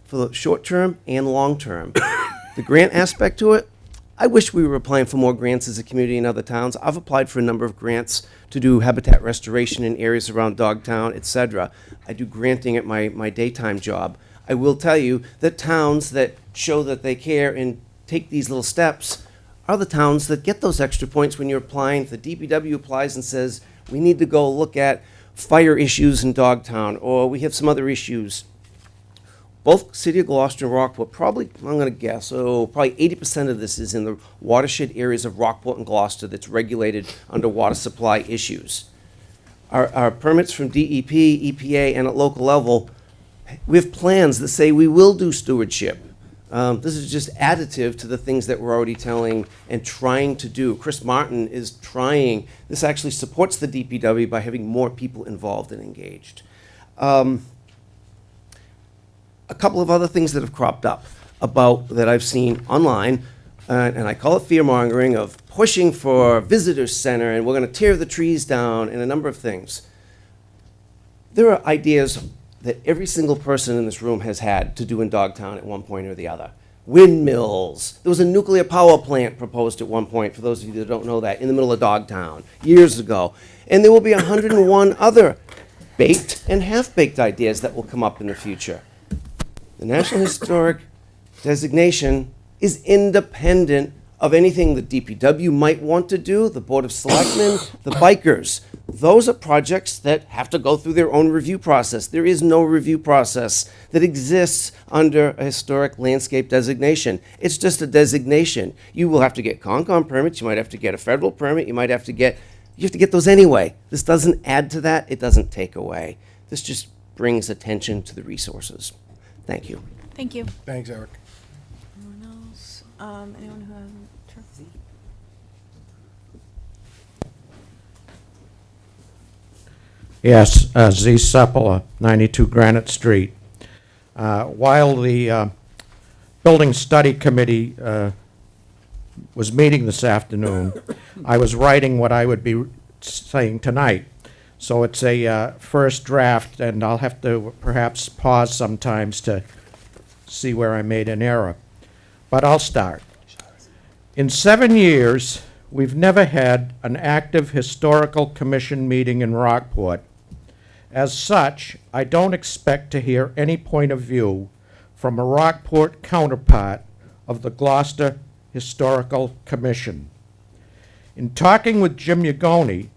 for the short term and long term. The grant aspect to it, I wish we were applying for more grants as a community in other towns. I've applied for a number of grants to do habitat restoration in areas around Dogtown, etc. I do granting at my daytime job. I will tell you that towns that show that they care and take these little steps are the towns that get those extra points when you're applying. If the DPW applies and says, we need to go look at fire issues in Dogtown, or we have some other issues. Both City of Gloucester and Rockport, probably, I'm going to guess, probably 80% of this is in the watershed areas of Rockport and Gloucester that's regulated under water supply issues. Our permits from DEP, EPA, and at local level, we have plans that say we will do stewardship. This is just additive to the things that we're already telling and trying to do. Chris Martin is trying. This actually supports the DPW by having more people involved and engaged. A couple of other things that have cropped up that I've seen online, and I call it fear-mongering, of pushing for visitor center, and we're going to tear the trees down, and a number of things. There are ideas that every single person in this room has had to do in Dogtown at one point or the other. Windmills. There was a nuclear power plant proposed at one point, for those of you that don't know that, in the middle of Dogtown, years ago. And there will be 101 other baked and half-baked ideas that will come up in the future. The National Historic designation is independent of anything the DPW might want to do, the Board of Selectmen, the bikers. Those are projects that have to go through their own review process. There is no review process that exists under a historic landscape designation. It's just a designation. You will have to get Concom permits, you might have to get a federal permit, you have to get those anyway. This doesn't add to that, it doesn't take away. This just brings attention to the resources. Thank you. Thank you. Thanks, Eric. Anyone else? Anyone who hasn't? Sure. Yes, Z. Sepula, 92 Granite Street. While the Building Study Committee was meeting this afternoon, I was writing what I would be saying tonight. So it's a first draft, and I'll have to perhaps pause sometimes to see where I made an error. But I'll start. In 7 years, we've never had an active historical commission meeting in Rockport. As such, I don't expect to hear any point of view from a Rockport counterpart of the Gloucester Historical Commission. In talking with Jim Yagoni,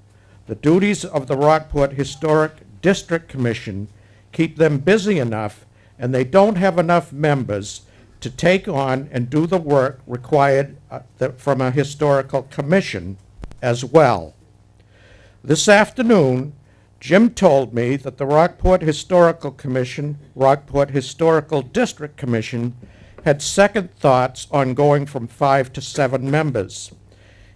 the duties of the Rockport Historic District Commission keep them busy enough, and they don't have enough members to take on and do the work required from a historical commission as well. This afternoon, Jim told me that the Rockport Historical Commission, Rockport Historical District Commission, had second thoughts on going from 5 to 7 members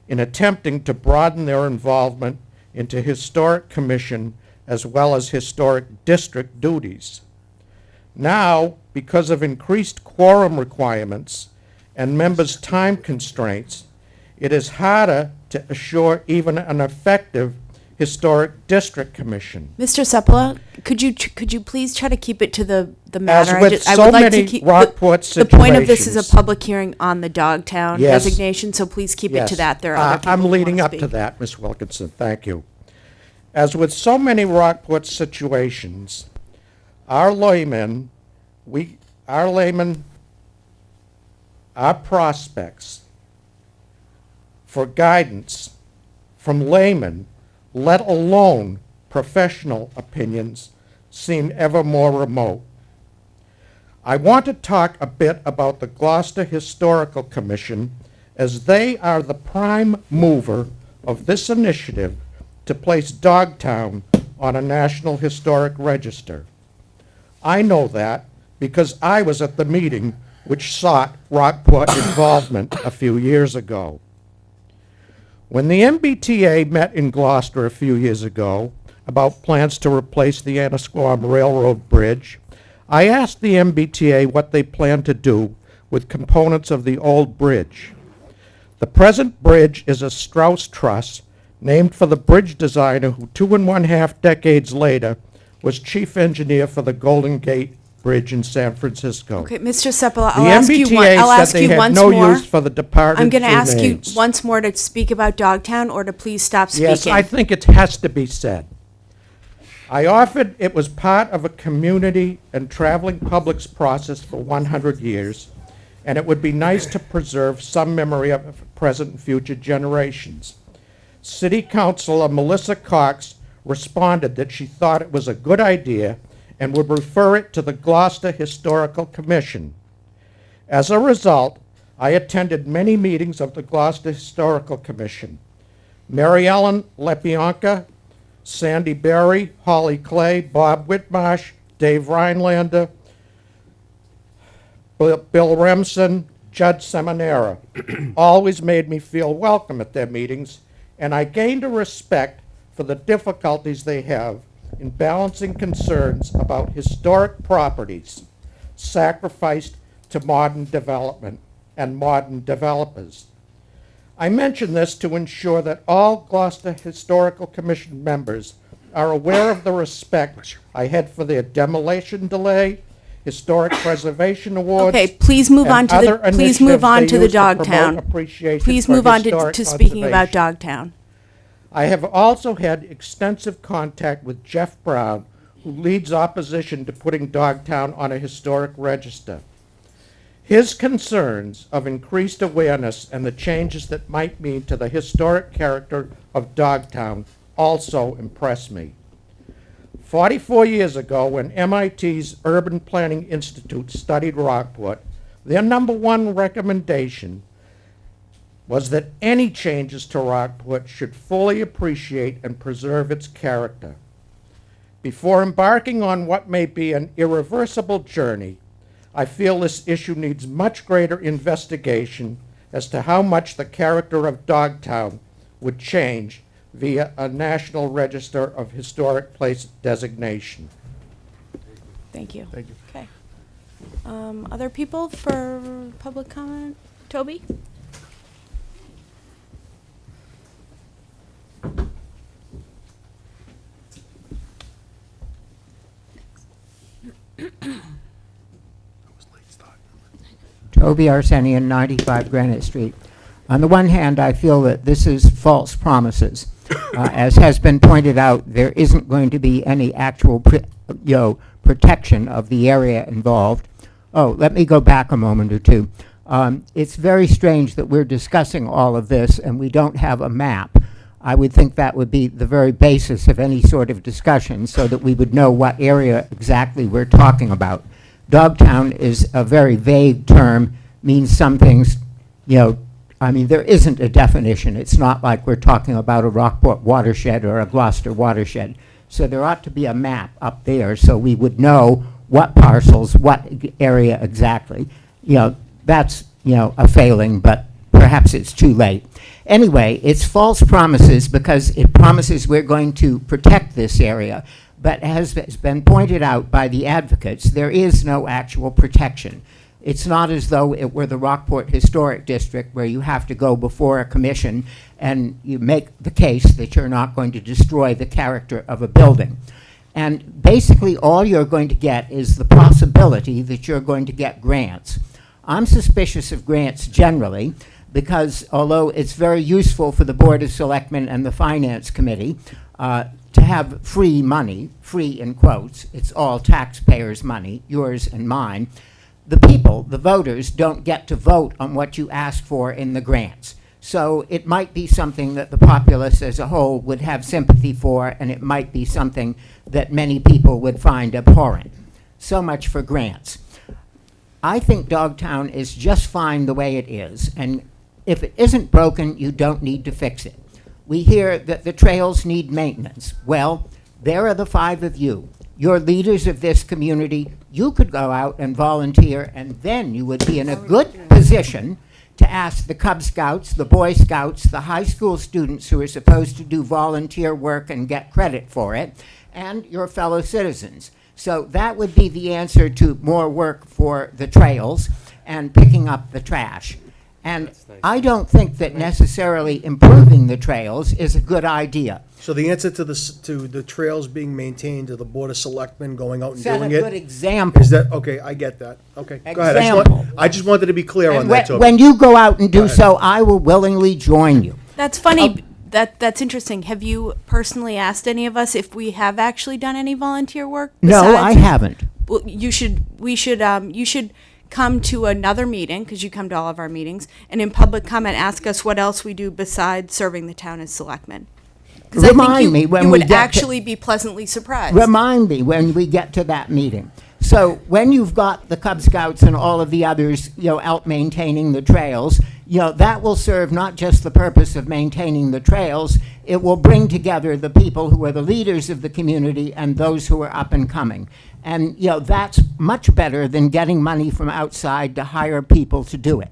in attempting to broaden their involvement into historic commission as well as historic district duties. Now, because of increased quorum requirements and members' time constraints, it is harder to assure even an effective historic district commission. Mr. Sepula, could you please try to keep it to the matter? As with I so would like many to keep Rockport the point of this is a situations. public hearing on the Dogtown Yes. designation, so please keep it to Yes. that. There are other people I'm who leading wanna up to speak. that, Ms. Wilkinson. Thank you. As with so many Rockport situations, our prospects for guidance from laymen, let alone professional opinions, seem ever more remote. I want to talk a bit about the Gloucester Historical Commission, as they are the prime mover of this initiative to place Dogtown on a National Historic Register. I know that because I was at the meeting which sought Rockport involvement a few years ago. When the MBTA met in Gloucester a few years ago about plans to replace the Annisquam Railroad Bridge, I asked the MBTA what they planned to do with components of the old bridge. The present bridge is a Strauss truss named for the bridge designer who 2.5 decades later was chief engineer for the Golden Gate Bridge in San Francisco. Okay, Mr. Sepula, The I'll ask you MBTA once said they had more. no use for the departed I'm going to ask you remains. once more to speak about Dogtown or to please stop speaking. Yes, I think it has to be said. I offered it was part of a community and traveling public's process for 100 years, and it would be nice to preserve some memory of present and future generations. City Councilor Melissa Cox responded that she thought it was a good idea and would refer it to the Gloucester Historical Commission. As a result, I attended many meetings of the Gloucester Historical Commission. Mary Ellen Lepionka, Sandy Berry, Holly Clay, Bob Whitmarsh, Dave Rhinelander, Bill Remsen, Judd Seminara always made me feel welcome at their meetings, and I gained a respect for the difficulties they have in balancing concerns about historic properties sacrificed to modern development and modern developers. I mention this to ensure that all Gloucester Historical Commission members are aware of the respect I had for their demolition delay, historic preservation awards. Okay, please move and on to other the, please move initiatives on they to the use promote Dogtown. appreciation Please for move on historic to speaking about conservation. Dogtown. I have also had extensive contact with Jeff Brown, who leads opposition to putting Dogtown on a historic register. His concerns of increased awareness and the changes that might mean to the historic character of Dogtown also impress me. 44 years ago, when MIT's Urban Planning Institute studied Rockport, their number one recommendation was that any changes to Rockport should fully appreciate and preserve its character. Before embarking on what may be an irreversible journey, I feel this issue needs much greater investigation as to how much the character of Dogtown would change via a National Register of Historic Place designation. Thank you. Thank you. Okay. Other people for public comment? Toby? Toby Arsenian, 95 Granite Street. On the one hand, I feel that this is false promises. As has been pointed out, there isn't going to be any actual protection of the area involved. Oh, let me go back a moment or two. It's very strange that we're discussing all of this and we don't have a map. I would think that would be the very basis of any sort of discussion so that we would know what area exactly we're talking about. Dogtown is a very vague term, means some things, I mean, there isn't a definition. It's not like we're talking about a Rockport watershed or a Gloucester watershed. So there ought to be a map up there so we would know what parcels, what area exactly. That's, a failing, but perhaps it's too late. Anyway, it's false promises because it promises we're going to protect this area. But as has been pointed out by the advocates, there is no actual protection. It's not as though it were the Rockport Historic District where you have to go before a commission and you make the case that you're not going to destroy the character of a building. And basically all you're going to get is the possibility that you're going to get grants. I'm suspicious of grants generally because although it's very useful for the Board of Selectmen and the Finance Committee to have free money, free in quotes, it's all taxpayers' money, yours and mine, the people, the voters, don't get to vote on what you ask for in the grants. So it might be something that the populace as a whole would have sympathy for, and it might be something that many people would find abhorrent. So much for grants. I think Dogtown is just fine the way it is, and if it isn't broken, you don't need to fix it. We hear that the trails need maintenance. Well, there are the five of you. You're leaders of this community. You could go out and volunteer, and then you would be in a good position to ask the Cub Scouts, the Boy Scouts, the high school students who are supposed to do volunteer work and get credit for it, and your fellow citizens. So that would be the answer to more work for the trails and picking up the trash. And I don't think that necessarily improving the trails is a good idea. So the answer to the trails being maintained, to the Board of Selectmen going out and Set doing a it? good example. Is that, okay, I get that. Okay, go ahead. Example. I just wanted to be clear on And that, Toby. when you go out and do ahead. so, I will willingly join you. That's funny. That's interesting. Have you personally asked any of us if we have actually done any volunteer work? No, I haven't. Well, you should come to another meeting, because you come to all of our meetings, and in public comment, ask us what else we do besides serving the town as selectmen. Because I think Remind me when you we would get to- actually be pleasantly surprised. Remind me when we get to that meeting. So when you've got the Cub Scouts and all of the others, out maintaining the trails, that will serve not just the purpose of maintaining the trails, it will bring together the people who are the leaders of the community and those who are up and coming. And, that's much better than getting money from outside to hire people to do it.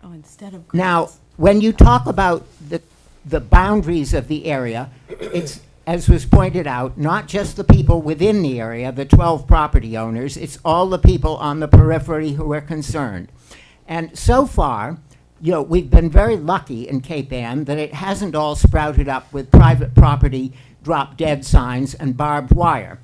Oh, instead of Now, grants. when you talk about the boundaries of the area, it's, as was pointed out, not just the people within the area, the 12 property owners, it's all the people on the periphery who are concerned. And so far, we've been very lucky in Cape Ann that it hasn't all sprouted up with private property drop-dead signs and barbed wire.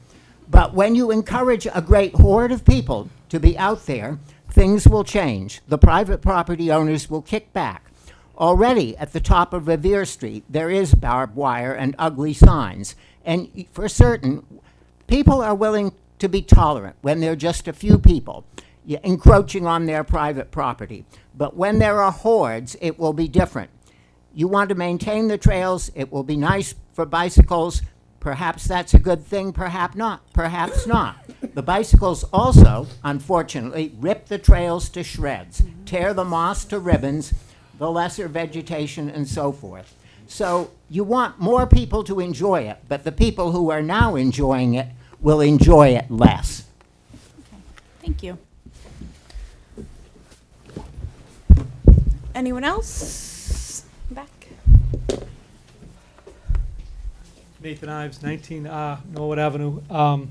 But when you encourage a great horde of people to be out there, things will change. The private property owners will kick back. Already at the top of Revere Street, there is barbed wire and ugly signs. And for certain, people are willing to be tolerant when there are just a few people encroaching on their private property. But when there are hordes, it will be different. You want to maintain the trails, it will be nice for bicycles. Perhaps that's a good thing, perhaps not. Perhaps not. The bicycles also, unfortunately, rip the trails to shreds, tear the moss to ribbons, the lesser vegetation, and so forth. So you want more people to enjoy it, but the people who are now enjoying it will enjoy it less. Thank you. Anyone else? Back. Nathan Ives, 19R Norwood Avenue. I'm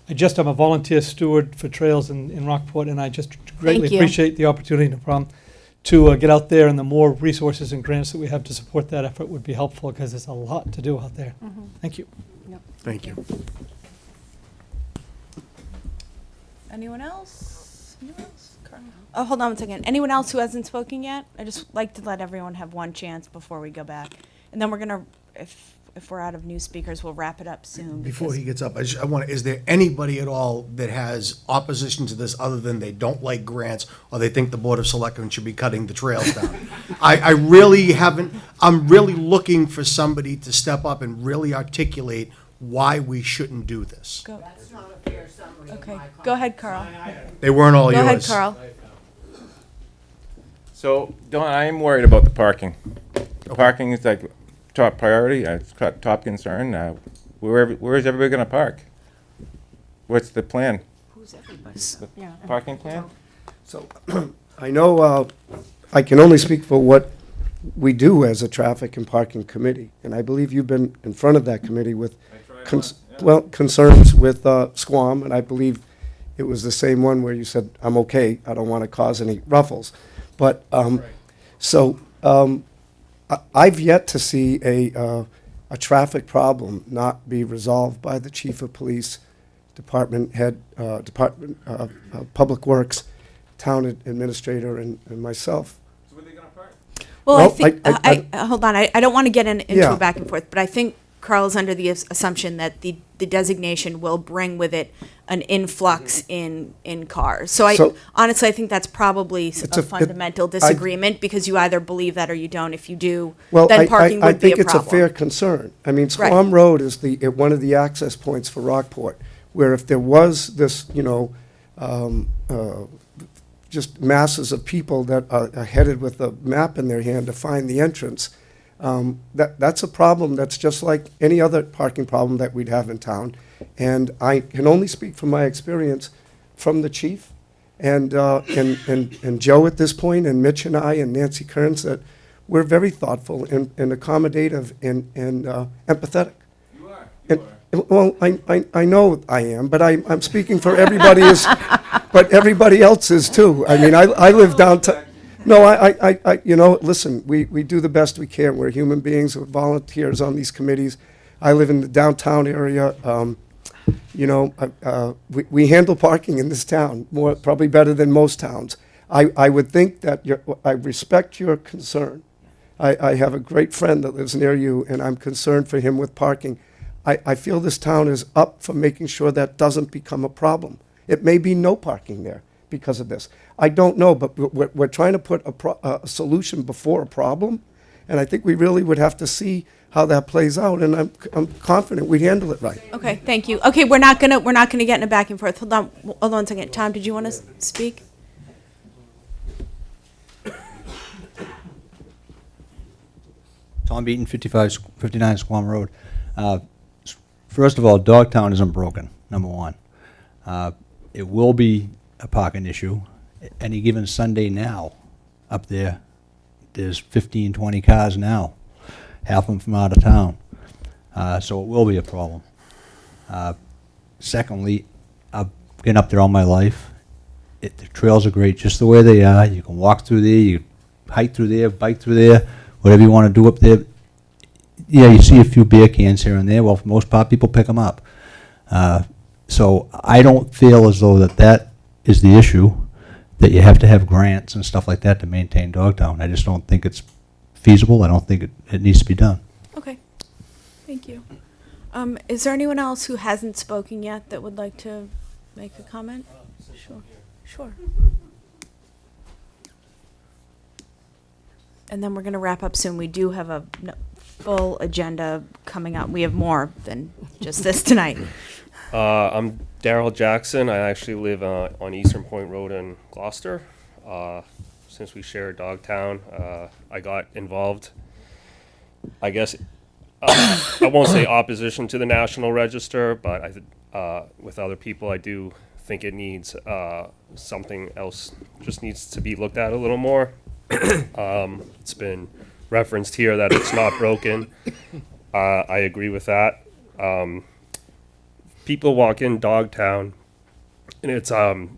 a volunteer steward for trails in Rockport, and I just greatly you. appreciate the opportunity, no problem, to get out there, and the more resources and grants that we have to support that effort would be helpful, because there's a lot to do out there. Thank you. Thank you. Anyone else? Anyone else? Carl? Oh, hold on one second. Anyone else who hasn't spoken yet? I just like to let everyone have one chance before we go back. And then we're going to, if we're out of new speakers, we'll wrap it up soon. Before because- he gets up, I want to, is there anybody at all that has opposition to this other than they don't like grants or they think the Board of Selectmen should be cutting the trails down? I really haven't, I'm really looking for somebody to step up and really articulate why we shouldn't do this. Go. That's not a fair summary of Okay, my go ahead, Carl. They weren't all Go yours. ahead, Carl. So, Don, I'm worried about the parking. Parking is like top priority, it's top concern. Where is everybody gonna park? What's the plan? Who's everybody? The parking plan? So, I know, I can only speak for what we do as a traffic and parking committee, and I believe you've been in front of that committee with, concerns with Squam, and I believe it was the same one where you said, I'm okay, I don't want to cause any ruffles. But, I've yet to see a traffic problem not be resolved by the chief of police, department head, department public works, town administrator, and myself. So where are they gonna park? Well, Well, I think, hold on, I don't want to get into Yeah. a back and forth, but I think Carl's under the assumption that the designation will bring with it an influx in cars. So So- honestly, I think that's probably It's a a- fundamental disagreement, because you either believe that or you don't. If you do, Well, then parking I would be a think it's problem. a fair concern. I mean, Right. Squam Road is one of the access points for Rockport, where if there was this, just masses of people that are headed with a map in their hand to find the entrance, that's a problem that's just like any other parking problem that we'd have in town. And I can only speak from my experience from the chief and Joe at this point, and Mitch and I and Nancy Kearns, that we're very thoughtful and accommodative and empathetic. You are, And, well, I know I am, but I'm speaking for everybody but everybody else is too. I mean, I live downtown. No, listen, we do the best we can. We're human beings, we're volunteers on these committees. I live in the downtown area. We handle parking in this town probably better than most towns. I would think that I respect your concern. I have a great friend that lives near you, and I'm concerned for him with parking. I feel this town is up for making sure that doesn't become a problem. It may be no parking there because of this. I don't know, but we're trying to put a solution before a problem, and I think we really would have to see how that plays out, and I'm confident we'd handle it right. Okay, thank you. Okay, we're not gonna get in a back and forth. Hold on a second. Tom, did you want to speak? Tom Beaton, 59 Squam Road. First of all, Dogtown isn't broken, number one. It will be a parking issue. Any given Sunday now, up there, there's 15, 20 cars now, half of them from out of town. So it will be a problem. Secondly, I've been up there all my life. The trails are great just the way they are. You can walk through there, you hike through there, bike through there, whatever you want to do up there. yeah, you see a few beer cans here and there. Well, for the most part, people pick them up. So I don't feel as though that is the issue, that you have to have grants and stuff like that to maintain Dogtown. I just don't think it's feasible. I don't think it needs to be done. Okay, thank you. Is there anyone else who hasn't spoken yet that would like to make a comment? Sure, sure. And then we're going to wrap up soon. We do have a full agenda coming up. We have more than just this tonight. I'm Daryl Jackson. I actually live on Eastern Point Road in Gloucester. Since we share Dogtown, I got involved, I guess, I won't say opposition to the National Register, but with other people, I do think it needs something else, just needs to be looked at a little more. It's been referenced here that it's not broken. I agree with that. People walk in Dogtown, and it's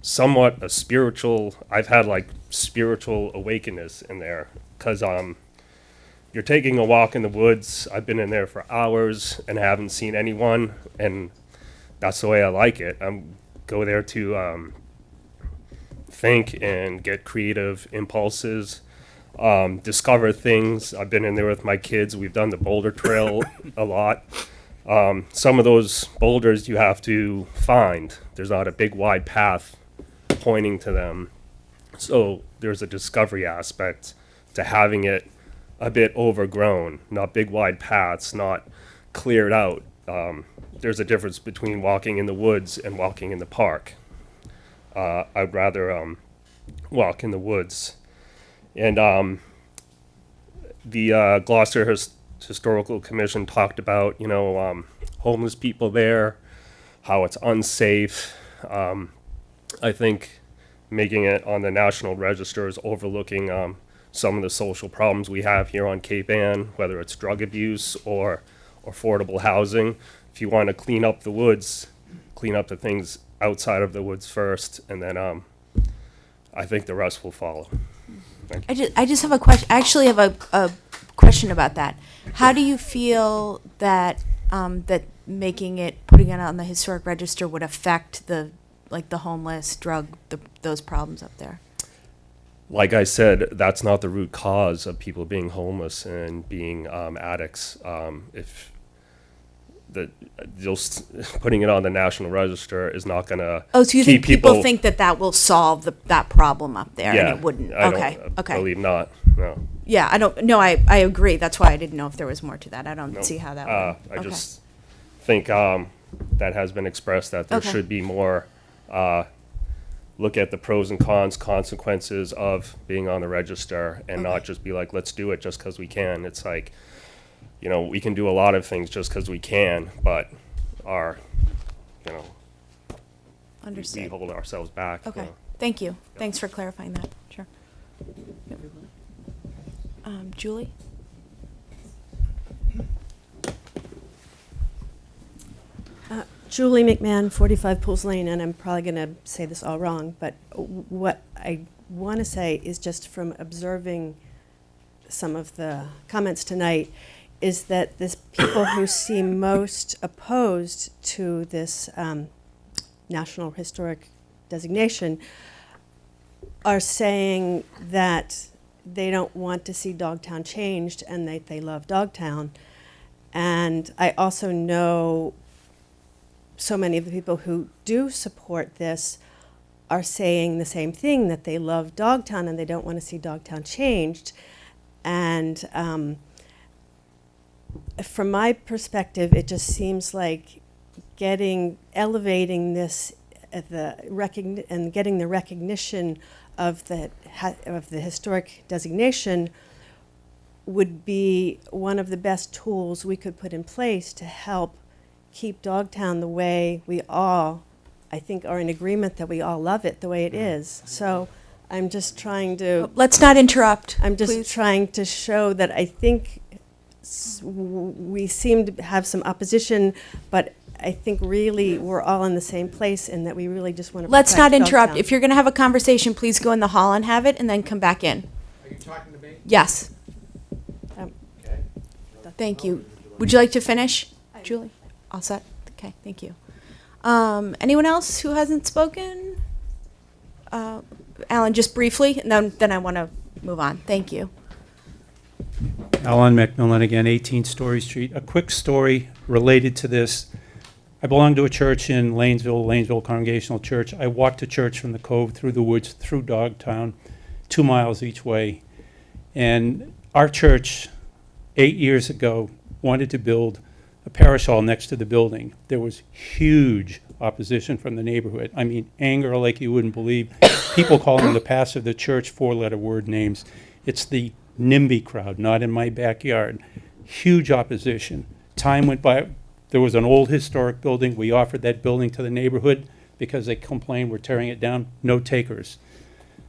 somewhat a spiritual, I've had like spiritual awakeness in there, because you're taking a walk in the woods. I've been in there for hours and haven't seen anyone, and that's the way I like it. Go there to think and get creative impulses, discover things. I've been in there with my kids. We've done the boulder trail a lot. Some of those boulders you have to find. There's not a big wide path pointing to them. So there's a discovery aspect to having it a bit overgrown, not big wide paths, not cleared out. There's a difference between walking in the woods and walking in the park. I'd rather walk in the woods. And the Gloucester Historical Commission talked about, homeless people there, how it's unsafe. I think making it on the National Register is overlooking some of the social problems we have here on Cape Ann, whether it's drug abuse or affordable housing. If you want to clean up the woods, clean up the things outside of the woods first, and then I think the rest will follow. I just have a question. I actually have a question about that. How do you feel that that putting it on the historic register would affect the homeless, those problems up there? Like I said, that's not the root cause of people being homeless and being addicts. If just putting it on the National Register is not going to so you think people think that will solve that problem up there, yeah, and it wouldn't? I Okay. believe not. No. Yeah, I don't. No, I agree. That's why I didn't know if there was more to that. I don't see how that would. I just think that has been expressed that there should be more. Look at the pros and cons, consequences of being on the register, and not just be like, let's do it just because we can. It's like, we can do a lot of things just because we can, but Understood. we hold ourselves back. Okay. Thank you. Thanks for clarifying that. Sure. Yep. Julie? Julie McMahon, 45 Pools Lane, and I'm probably going to say this all wrong, but what I want to say is, just from observing some of the comments tonight, is that the people who seem most opposed to this National Historic designation are saying that they don't want to see Dogtown changed and that they love Dogtown. And I also know so many of the people who do support this are saying the same thing, that they love Dogtown and they don't want to see Dogtown changed. And from my perspective, it just seems like elevating this and getting the recognition of the historic designation would be one of the best tools we could put in place to help keep Dogtown the way we all, I think, are in agreement that we all love it the way it is. So I'm just trying to... Let's not interrupt. I'm just please. trying to show that I think we seem to have some opposition, but I think really we're all in the same place, and that we really just want to Let's not interrupt. Dogtown. If you're going to have a conversation, please go in the hall and have it, and then come back in. Are you talking to me? Yes. Um, Thank you. Would you like to finish, Julie? All set? Okay, thank you. Anyone else who hasn't spoken? Alan, just briefly, and then I want to move on. Thank you. Alan McMillan again, 18 Story Street. A quick story related to this. I belong to a church in Lanesville Congregational Church. I walked to church from the Cove, through the woods, through Dogtown, 2 miles each way. And our church, 8 years ago, wanted to build a parish hall next to the building. There was huge opposition from the neighborhood. I mean, anger like you wouldn't believe. People calling the pastor of the church 4-letter word names. It's the NIMBY crowd, not in my backyard. Huge opposition. Time went by. There was an old historic building. We offered that building to the neighborhood because they complained we're tearing it down. No takers.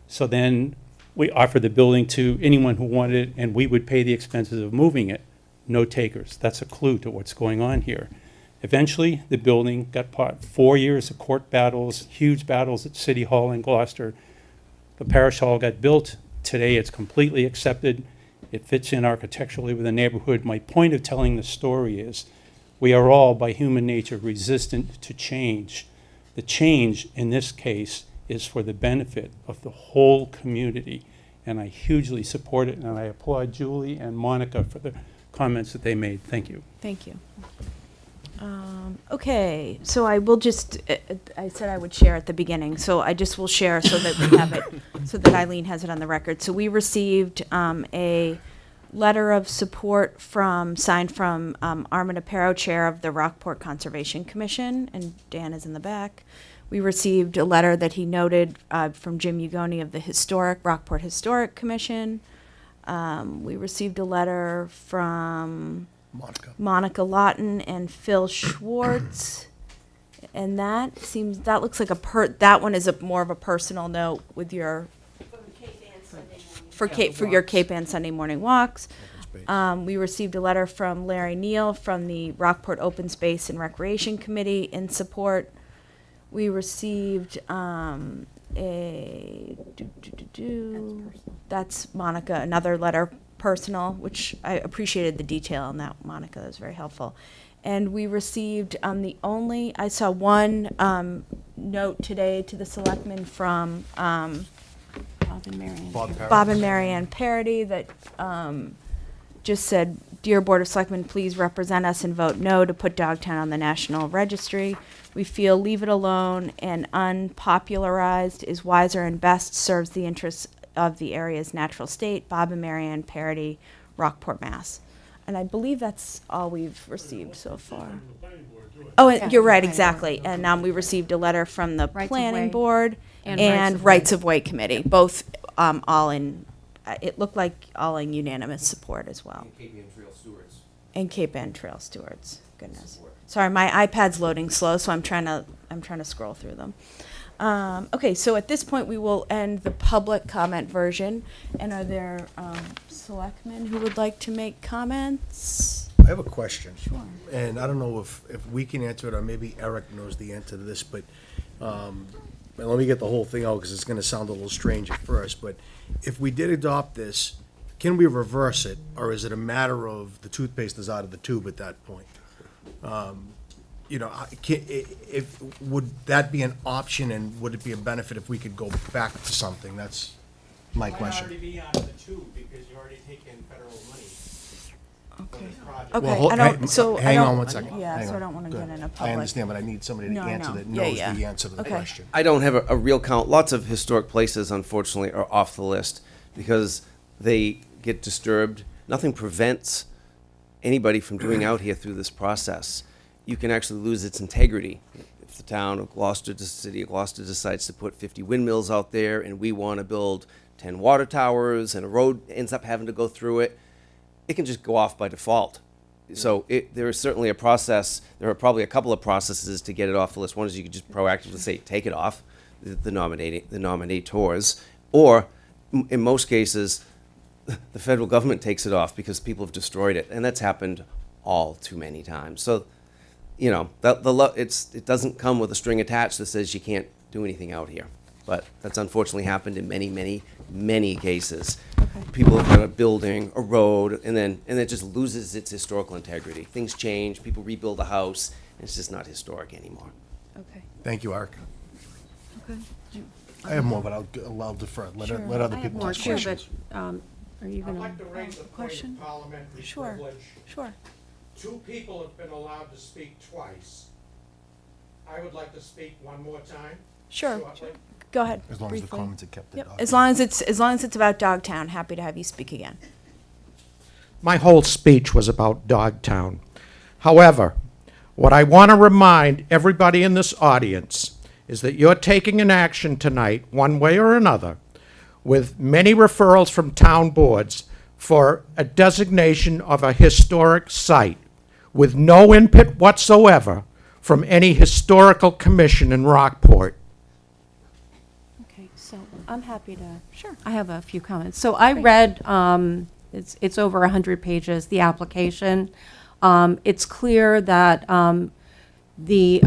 So then we offered the building to anyone who wanted it, and we would pay the expenses of moving it. No takers. That's a clue to what's going on here. Eventually, the building got bought. 4 years of court battles, huge battles at City Hall in Gloucester. The parish hall got built. Today, it's completely accepted. It fits in architecturally with the neighborhood. My point of telling the story is we are all, by human nature, resistant to change. The change, in this case, is for the benefit of the whole community, and I hugely support it, and I applaud Julie and Monica for the comments that they made. Thank you. Thank you. Okay, so I will just, I said I would share at the beginning, so I just will share so that we have it, so that Eileen has it on the record. So we received a letter of support signed from Armin Aparo, chair of the Rockport Conservation Commission, and Dan is in the back. We received a letter that he noted from Jim Ugoni of the Rockport Historic Commission. We received a letter from Monica Lawton and Phil Schwartz, and that looks like that one is more of a personal note with your for your Cape Ann Sunday morning walks. We received a letter from Larry Neal from the Rockport Open Space and Recreation Committee in support. We received that's Monica, another letter personal, which I appreciated the detail on that, Monica. That was very helpful. And we received I saw one note today to the selectmen from Bob and Marianne Parody that just said, "Dear Board of Selectmen, please represent us and vote no to put Dogtown on the National Registry. We feel leave it alone and unpopularized is wiser and best serves the interests of the area's natural state. Bob and Marianne Parody, Rockport, Mass." And I believe that's all we've received so far. Oh, and you're right, exactly. And we received a letter from the Planning Board and Rights of Way Committee, both all in, it looked like all in unanimous support as well. And Cape Ann Trail Stewards. Goodness. Sorry, my iPad's loading slow, so I'm trying to scroll through them. Okay, so at this point we will end the public comment version. And are there selectmen who would like to make comments? I have a question. Sure. And I don't know if we can answer it, or maybe Eric knows the answer to this, but let me get the whole thing out, because it's going to sound a little strange at first. But if we did adopt this, can we reverse it, or is it a matter of the toothpaste is out of the tube at that point? Would that be an option, and would it be a benefit if we could go back to something? That's my question. already be out of the tube because you already taken federal money. Okay. Well, hang on one second. Yeah, Hang so I on. don't want to Good. get in a public. I understand, but I need somebody to No, I answer know. that Yeah, knows yeah. the answer to the Okay. question. I don't have a real count. Lots of historic places, unfortunately, are off the list because they get disturbed. Nothing prevents anybody from doing out here through this process. You can actually lose its integrity. If the town of Gloucester, the city of Gloucester decides to put 50 windmills out there and we want to build 10 water towers and a road ends up having to go through it, it can just go off by default. So there is certainly a process. There are probably a couple of processes to get it off the list. One is you could just proactively say, take it off, the nominators, or in most cases, the federal government takes it off because people have destroyed it, and that's happened all too many times. So, you know, it doesn't come with a string attached that says you can't do anything out here. But that's unfortunately happened in many, many, many cases. people have got a building, a road, and then it just loses its historical integrity. Things change, people rebuild a house, and it's just not historic anymore. Okay. Thank you, Eric. Okay. I have more, but I'll defer. Let other people ask questions. Are you I'd gonna? like to raise a point question? of parliamentary Sure. privilege. Sure. 2 people have been allowed to speak twice. I would like to speak one more time. Sure. shortly. Go ahead. As long as the briefly. comments are kept to Yep. dog. As long as it's about Dogtown, happy to have you speak again. My whole speech was about Dogtown. However, what I want to remind everybody in this audience is that you're taking an action tonight, one way or another, with many referrals from town boards for a designation of a historic site with no input whatsoever from any historical commission in Rockport. Okay, so I'm happy to. Sure. I have a few comments. So I read, it's over 100 pages, the application. It's clear that the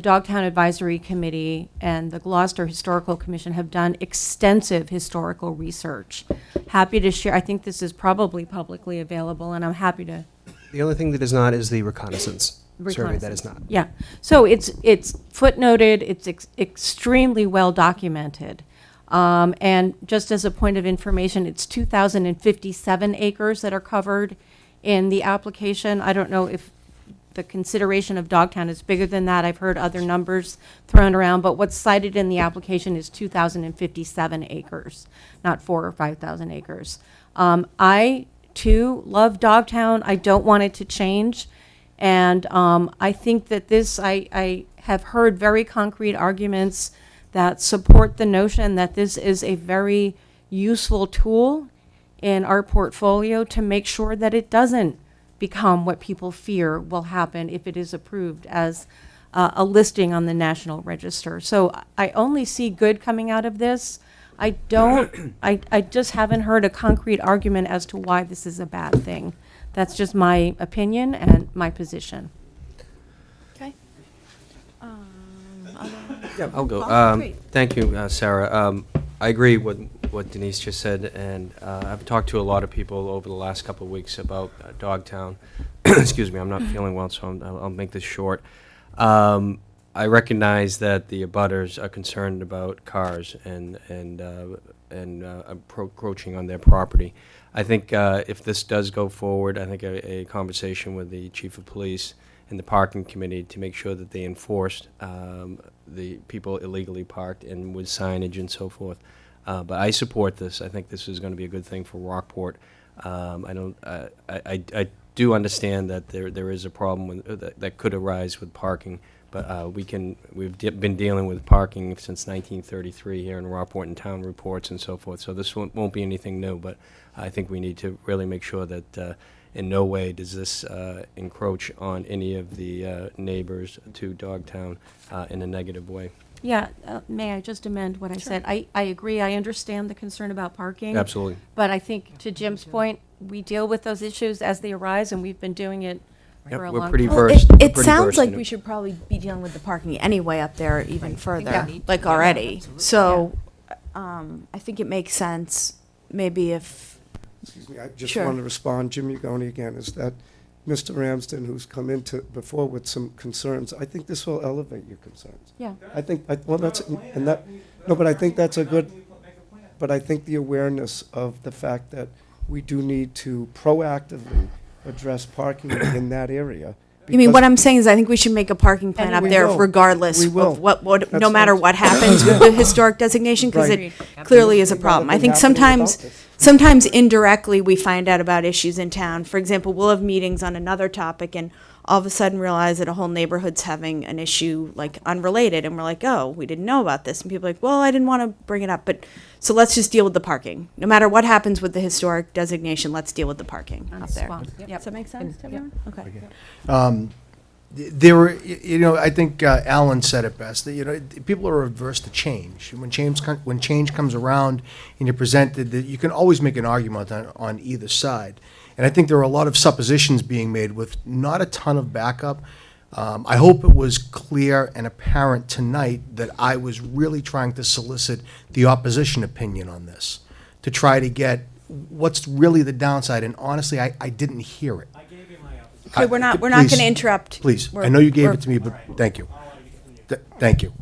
Dogtown Advisory Committee and the Gloucester Historical Commission have done extensive historical research. Happy to share. I think this is probably publicly available, and I'm happy to. The only thing that is not is the reconnaissance survey. That is not. Yeah. So it's footnoted. It's extremely well documented. And just as a point of information, it's 2,057 acres that are covered in the application. I don't know if the consideration of Dogtown is bigger than that. I've heard other numbers thrown around, but what's cited in the application is 2,057 acres, not 4,000 or 5,000 acres. I, too, love Dogtown. I don't want it to change. And I think that I have heard very concrete arguments that support the notion that this is a very useful tool in our portfolio to make sure that it doesn't become what people fear will happen if it is approved as a listing on the National Register. So I only see good coming out of this. I just haven't heard a concrete argument as to why this is a bad thing. That's just my opinion and my position. Okay. Yeah, I'll go. Great. Thank you, Sarah. I agree with what Denise just said, and I've talked to a lot of people over the last couple of weeks about Dogtown. Excuse me, I'm not feeling well, so I'll make this short. I recognize that the abutters are concerned about cars and encroaching on their property. I think if this does go forward, I think a conversation with the chief of police and the parking committee to make sure that they enforced the people illegally parked and with signage and so forth. But I support this. I think this is going to be a good thing for Rockport. I do understand that there is a problem that could arise with parking, but we've been dealing with parking since 1933 here in Rockport and town reports and so forth. So this won't be anything new, but I think we need to really make sure that in no way does this encroach on any of the neighbors to Dogtown in a negative way. Yeah, may I just amend what I said? I agree. I understand the concern about parking. Absolutely. But I think, to Jim's point, we deal with those issues as they arise, and we've been doing it Yep, for a we're long pretty time. versed. It pretty sounds versed like in it. we should probably be dealing with the parking anyway up there even further, Yeah. like already. So, I think it makes sense, maybe if, Excuse me, I just Sure. want to respond, Jim Ugoni again, is that Mr. Ramsden, who's come into before with some concerns, I think this will elevate your concerns. Yeah. I think, well, that's, and that, no, but I think that's a good, but I think the awareness of the fact that we do need to proactively address parking in that area. you mean, because- what I'm saying is I think we should make a parking plan up We there will. regardless We will. of what, no That's matter right. what happens with the historic designation, because Right. it clearly is a problem. I think sometimes, sometimes indirectly we find out about issues in town. For example, we'll have meetings on another topic and all of a sudden realize that a whole neighborhood's having an issue like unrelated, and we're like, oh, we didn't know about this. And people are like, well, I didn't want to bring it up, but so let's just deal with the parking. No matter what happens with the historic designation, let's deal with the parking up there. Swamp. Does Yep. that make sense to everyone? Okay. There were, I think Alan said it best, that, people are averse to change. When change comes around and you're presented, that you can always make an argument on either side. And I think there are a lot of suppositions being made with not a ton of backup. I hope it was clear and apparent tonight that I was really trying to solicit the opposition opinion on this, to try to get what's really the downside? And honestly, I didn't hear it. Okay, we're not Please, going to interrupt. Please, I We're- know you gave we're- it to me, but thank you. Thank you.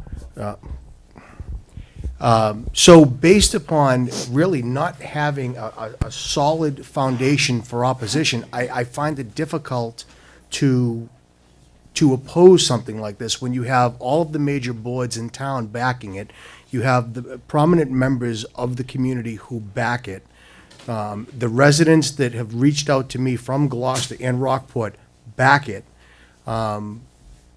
So based upon really not having a solid foundation for opposition, I find it difficult to oppose something like this when you have all of the major boards in town backing it. You have the prominent members of the community who back it. The residents that have reached out to me from Gloucester and Rockport back it. I'm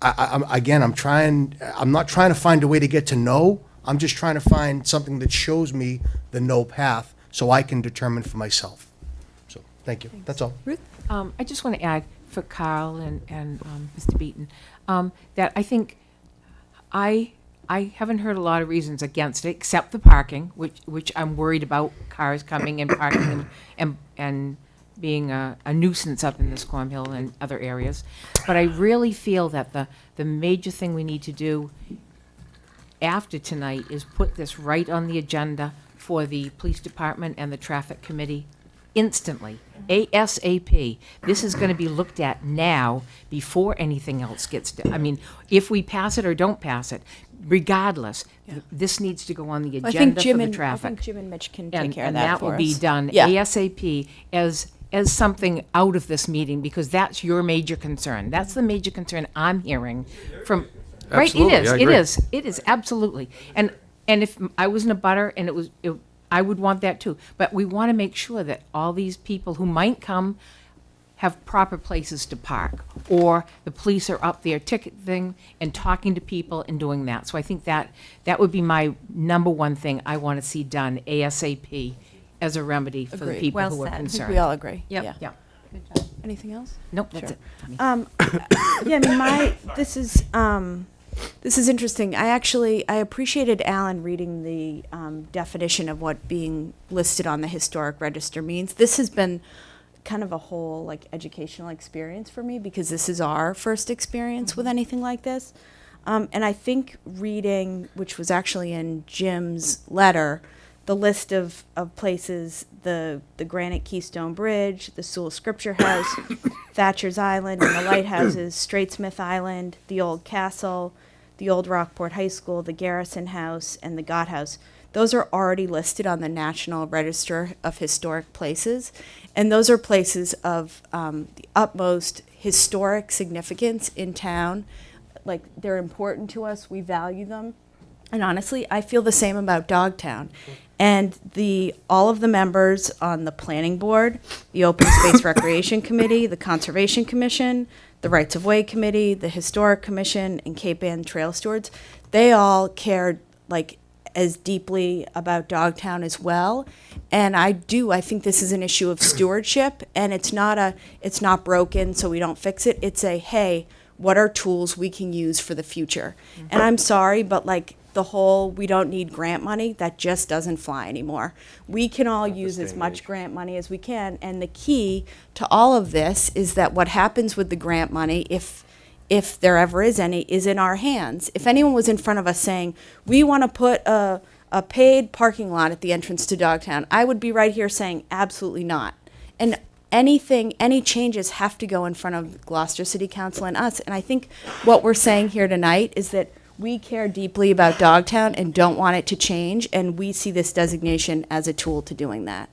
not trying to find a way to get to no. I'm just trying to find something that shows me the no path so I can determine for myself. So, thank you. That's all. Ruth? I just want to add for Carl and Mr. Beaton, that I think I haven't heard a lot of reasons against it, except the parking, which I'm worried about cars coming and parking and being a nuisance up in the Squam Hill and other areas. But I really feel that the major thing we need to do after tonight is put this right on the agenda for the police department and the traffic committee instantly, ASAP. This is going to be looked at now before anything else gets done. I mean, if we pass it or don't pass it, regardless, this needs to go on the I think agenda Jim for the and traffic. I think Jim and Mitch can and, take care of and that will for be us. done Yeah. ASAP as something out of this meeting, because that's your major concern. That's the major concern I'm hearing from. Absolutely, right, I it agree. is absolutely. And if I was in a butter and I would want that too. But we want to make sure that all these people who might come have proper places to park, or the police are up there ticketing and talking to people and doing that. So I think that would be my number one thing I want to see done ASAP as a remedy for the Agreed. people Well who are said. I think concerned. we all agree. Yep. Yeah. Yeah. Anything else? Nope, that's Sure. it. Yeah, I mean, this is interesting. I appreciated Alan reading the definition of what being listed on the historic register means. This has been kind of a whole educational experience for me, because this is our first experience with anything like this. And I think reading, which was actually in Jim's letter, the list of places, the Granite Keystone Bridge, the Sewell Scripture House, Thatcher's Island, and the lighthouses, Straitsmith Island, the Old Castle, the Old Rockport High School, the Garrison House, and the Gott House. Those are already listed on the National Register of Historic Places, and those are places of the utmost historic significance in town. Like, they're important to us, we value them. And honestly, I feel the same about Dogtown. And all of the members on the planning board, the Open Space Recreation Committee, the Conservation Commission, the Rights of Way Committee, the Historic Commission, and Cape Ann Trail Stewards, they all cared as deeply about Dogtown as well. And I think this is an issue of stewardship, and it's not broken, so we don't fix it. It's hey, what are tools we can use for the future? And I'm sorry, but the whole we don't need grant money, that just doesn't fly anymore. We can all use as much grant money as we can, and the key to all of this is that what happens with the grant money, if there ever is any, is in our hands. If anyone was in front of us saying, we want to put a paid parking lot at the entrance to Dogtown, I would be right here saying, absolutely not. And any changes have to go in front of Gloucester City Council and us. And I think what we're saying here tonight is that we care deeply about Dogtown and don't want it to change, and we see this designation as a tool to doing that.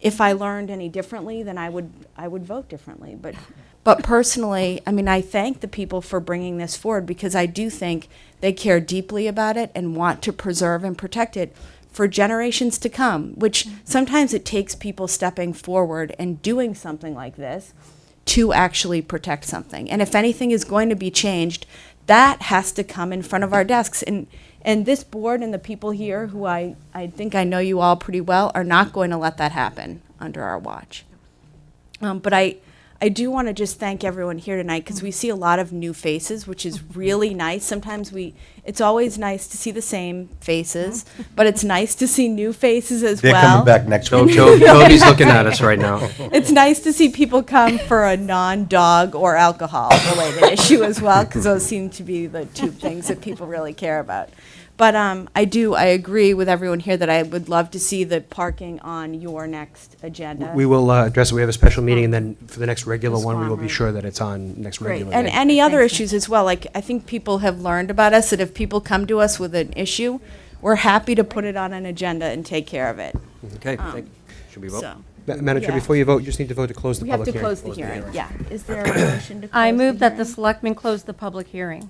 If I learned any differently, then I would vote differently. But personally, I mean, I thank the people for bringing this forward, because I do think they care deeply about it and want to preserve and protect it for generations to come, which sometimes it takes people stepping forward and doing something like this to actually protect something. And if anything is going to be changed, that has to come in front of our desks. And this board and the people here, who I think I know you all pretty well, are not going to let that happen under our watch. But I do want to just thank everyone here tonight, because we see a lot of new faces, which is really nice. Sometimes it's always nice to see the same faces, but it's nice to see new faces as They're well. coming back next week. Toby's looking at us right now. It's nice to see people come for a non-dog or alcohol-related issue as well, because those seem to be the two things that people really care about. But I agree with everyone here that I would love to see the parking on your next agenda. We will address it. We have a special meeting, and then for the next regular one, we will be Right. sure that it's on next Great. regular. And meeting. any other issues as well. Like, I think people have learned about us that if people come to us with an issue, we're happy to put it on an agenda and take care of it. Okay, Um, thank you. Should we vote? So, Madam Chair, yeah. before you vote, you just need to vote to close the We have public to hearing. close the hearing, yeah. Is there a motion to close I move that the hearing? selectmen close the public hearing.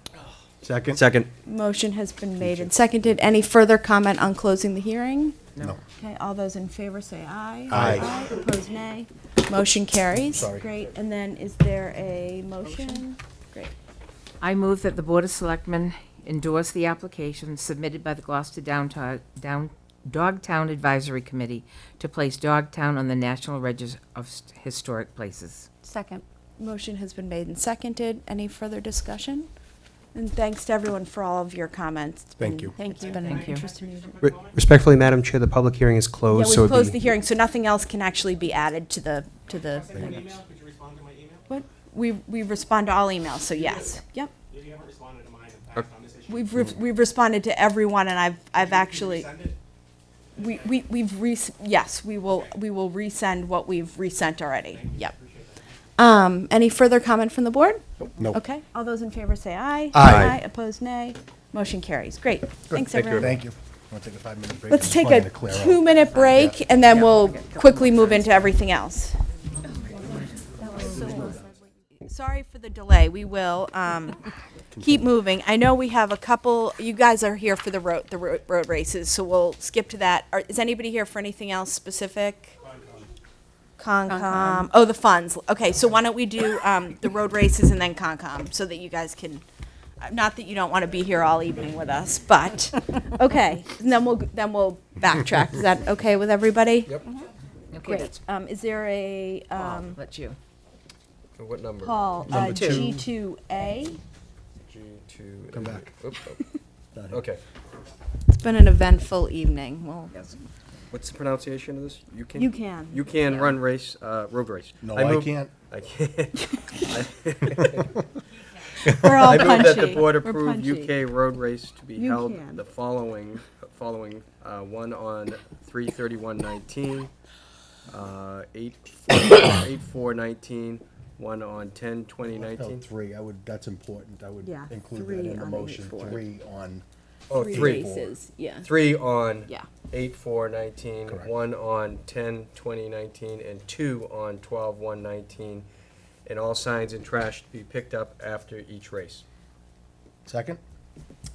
Second? Second. Motion has been made and seconded. Any further comment on closing the hearing? No. Okay, all those in favor say aye. Aye. Opposed, nay. Motion carries. Sorry. Great, and then is there a motion? Great. I move that the Board of Selectmen endorse the application submitted by the Gloucester Dogtown Advisory Committee to place Dogtown on the National Register of Historic Places. Second. Motion has been made and seconded. Any further discussion? And thanks to everyone for all of your comments. It's Thank been- you. It's been an Thank you. interesting meeting. Respectfully, Madam Chair, the public hearing is Yeah, closed, so we've it'd closed be- the hearing, so nothing else can actually be added to the thing. What? We respond to all emails, so yes. Yep. We've responded to everyone, and I've actually. Yes, we will resend what we've resent already. Yep. Any further comment from the board? No. Okay, all those in favor say aye. Aye. Opposed, nay. Motion carries. Great. Thanks, everyone. Thank you. Want to take a 5-minute break? Let's Just take wanted a to clear out. 2-minute break, and then we'll quickly move into everything else. Sorry for the delay. We will keep moving. I know we have a couple, you guys are here for the road races, so we'll skip to that. Is anybody here for anything else specific? Concom. Oh, the funds. Okay, so why don't we do the road races and then Concom, so that you guys can, not that you don't want to be here all evening with us, but, okay. And then we'll backtrack. Is that okay with everybody? Yep. Okay, Great. that's Is there a, let you. What number? Paul, Number two. G2A? G2. Come back. Okay. It's been an eventful evening. Well, What's the pronunciation of this? You can? You can. You can Yeah. run race, road race. No, I can't. I can't. We're all I move that the punchy. board We're approve punchy. UK road race to be You held can. the following, one on 3/31/19, 8/4/19, one on 10/20/19. 3, that's important. I would Yeah, include that 3 in the on motion. 8/4. 3 on, Oh, Three three. races, yeah. 3 on Yeah. 8/4/19, Correct. 1 on 10/20/19, and 2 on 12/1/19, and all signs and trash to be picked up after each race. second?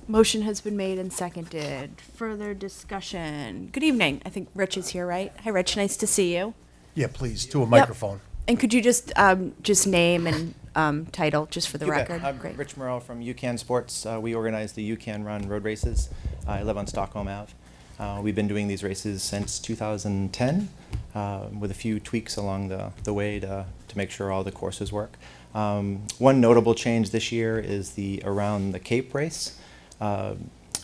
Motion has been made and seconded. Further discussion. Good evening. I think Rich is here, right? Hi, Rich. Nice to see you. Yeah, please, to a microphone. And could you just name and title, just for the You bet. record? I'm Great. Rich Morrell from UCAN Sports. We organize the UCAN Run road races. I live on Stockholm Ave. We've been doing these races since 2010, with a few tweaks along the way to make sure all the courses work. One notable change this year is the Around the Cape race,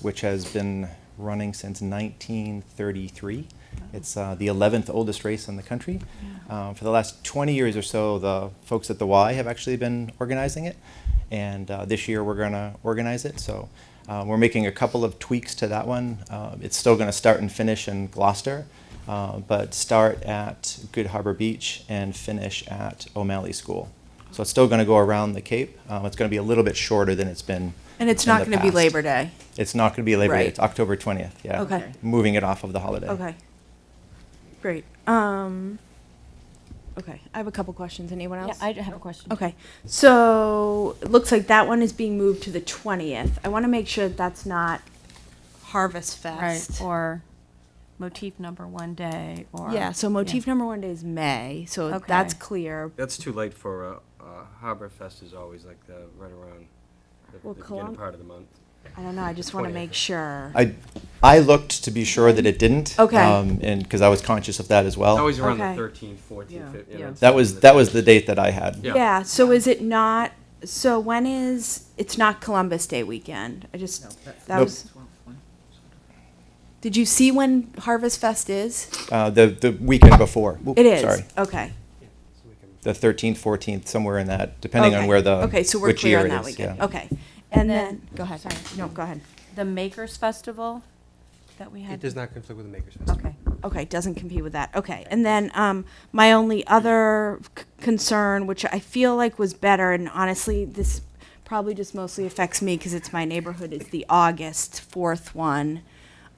which has been running since 1933. It's the 11th oldest race in the country. For the last 20 years or so, the folks at the Y have actually been organizing it, and this year we're going to organize it. So we're making a couple of tweaks to that one. It's still going to start and finish in Gloucester, but start at Good Harbor Beach and finish at O'Malley School. So it's still going to go around the Cape. It's going to be a little bit shorter than it's been. And it's in not the going to be past. Labor Day. It's not going to be Labor Day. Right. It's October 20th. Yeah. Okay. Moving it off of the holiday. Okay. Great. Okay, I have a couple questions. Anyone else? Yeah, I have a question. Okay, so it looks like that one is being moved to the 20th. I want to make sure that's not Harvest Fest. Right, or motif number 1 day, or. Yeah, so motif number 1 day is May, so Okay. that's clear. That's too late for Harbor Fest is always like right around Well, the beginning Colum- part of the month. I don't know, I just want to 20th. make sure. I looked to be sure that it didn't. Okay. And because I was conscious of that as well. Always around Okay. the 13th, 14th, 15th. Yeah. That was the date that I had. Yeah, so is it not, so when is, it's not Columbus Day weekend? I just, that Nope. was. Did you see when Harvest Fest is? The weekend before. Oop, It is, Sorry. okay. The 13th, 14th, somewhere in that, depending on Okay. where the Okay, so we're which clear year on it that is, weekend. yeah. Okay, and then, go ahead. No, go ahead. the Makers Festival that we had? It does not conflict with the Makers Festival. Okay. Okay, doesn't compete with that. Okay, and then my only other concern, which I feel like was better, and honestly, this probably just mostly affects me because it's my neighborhood, is the August 4th one,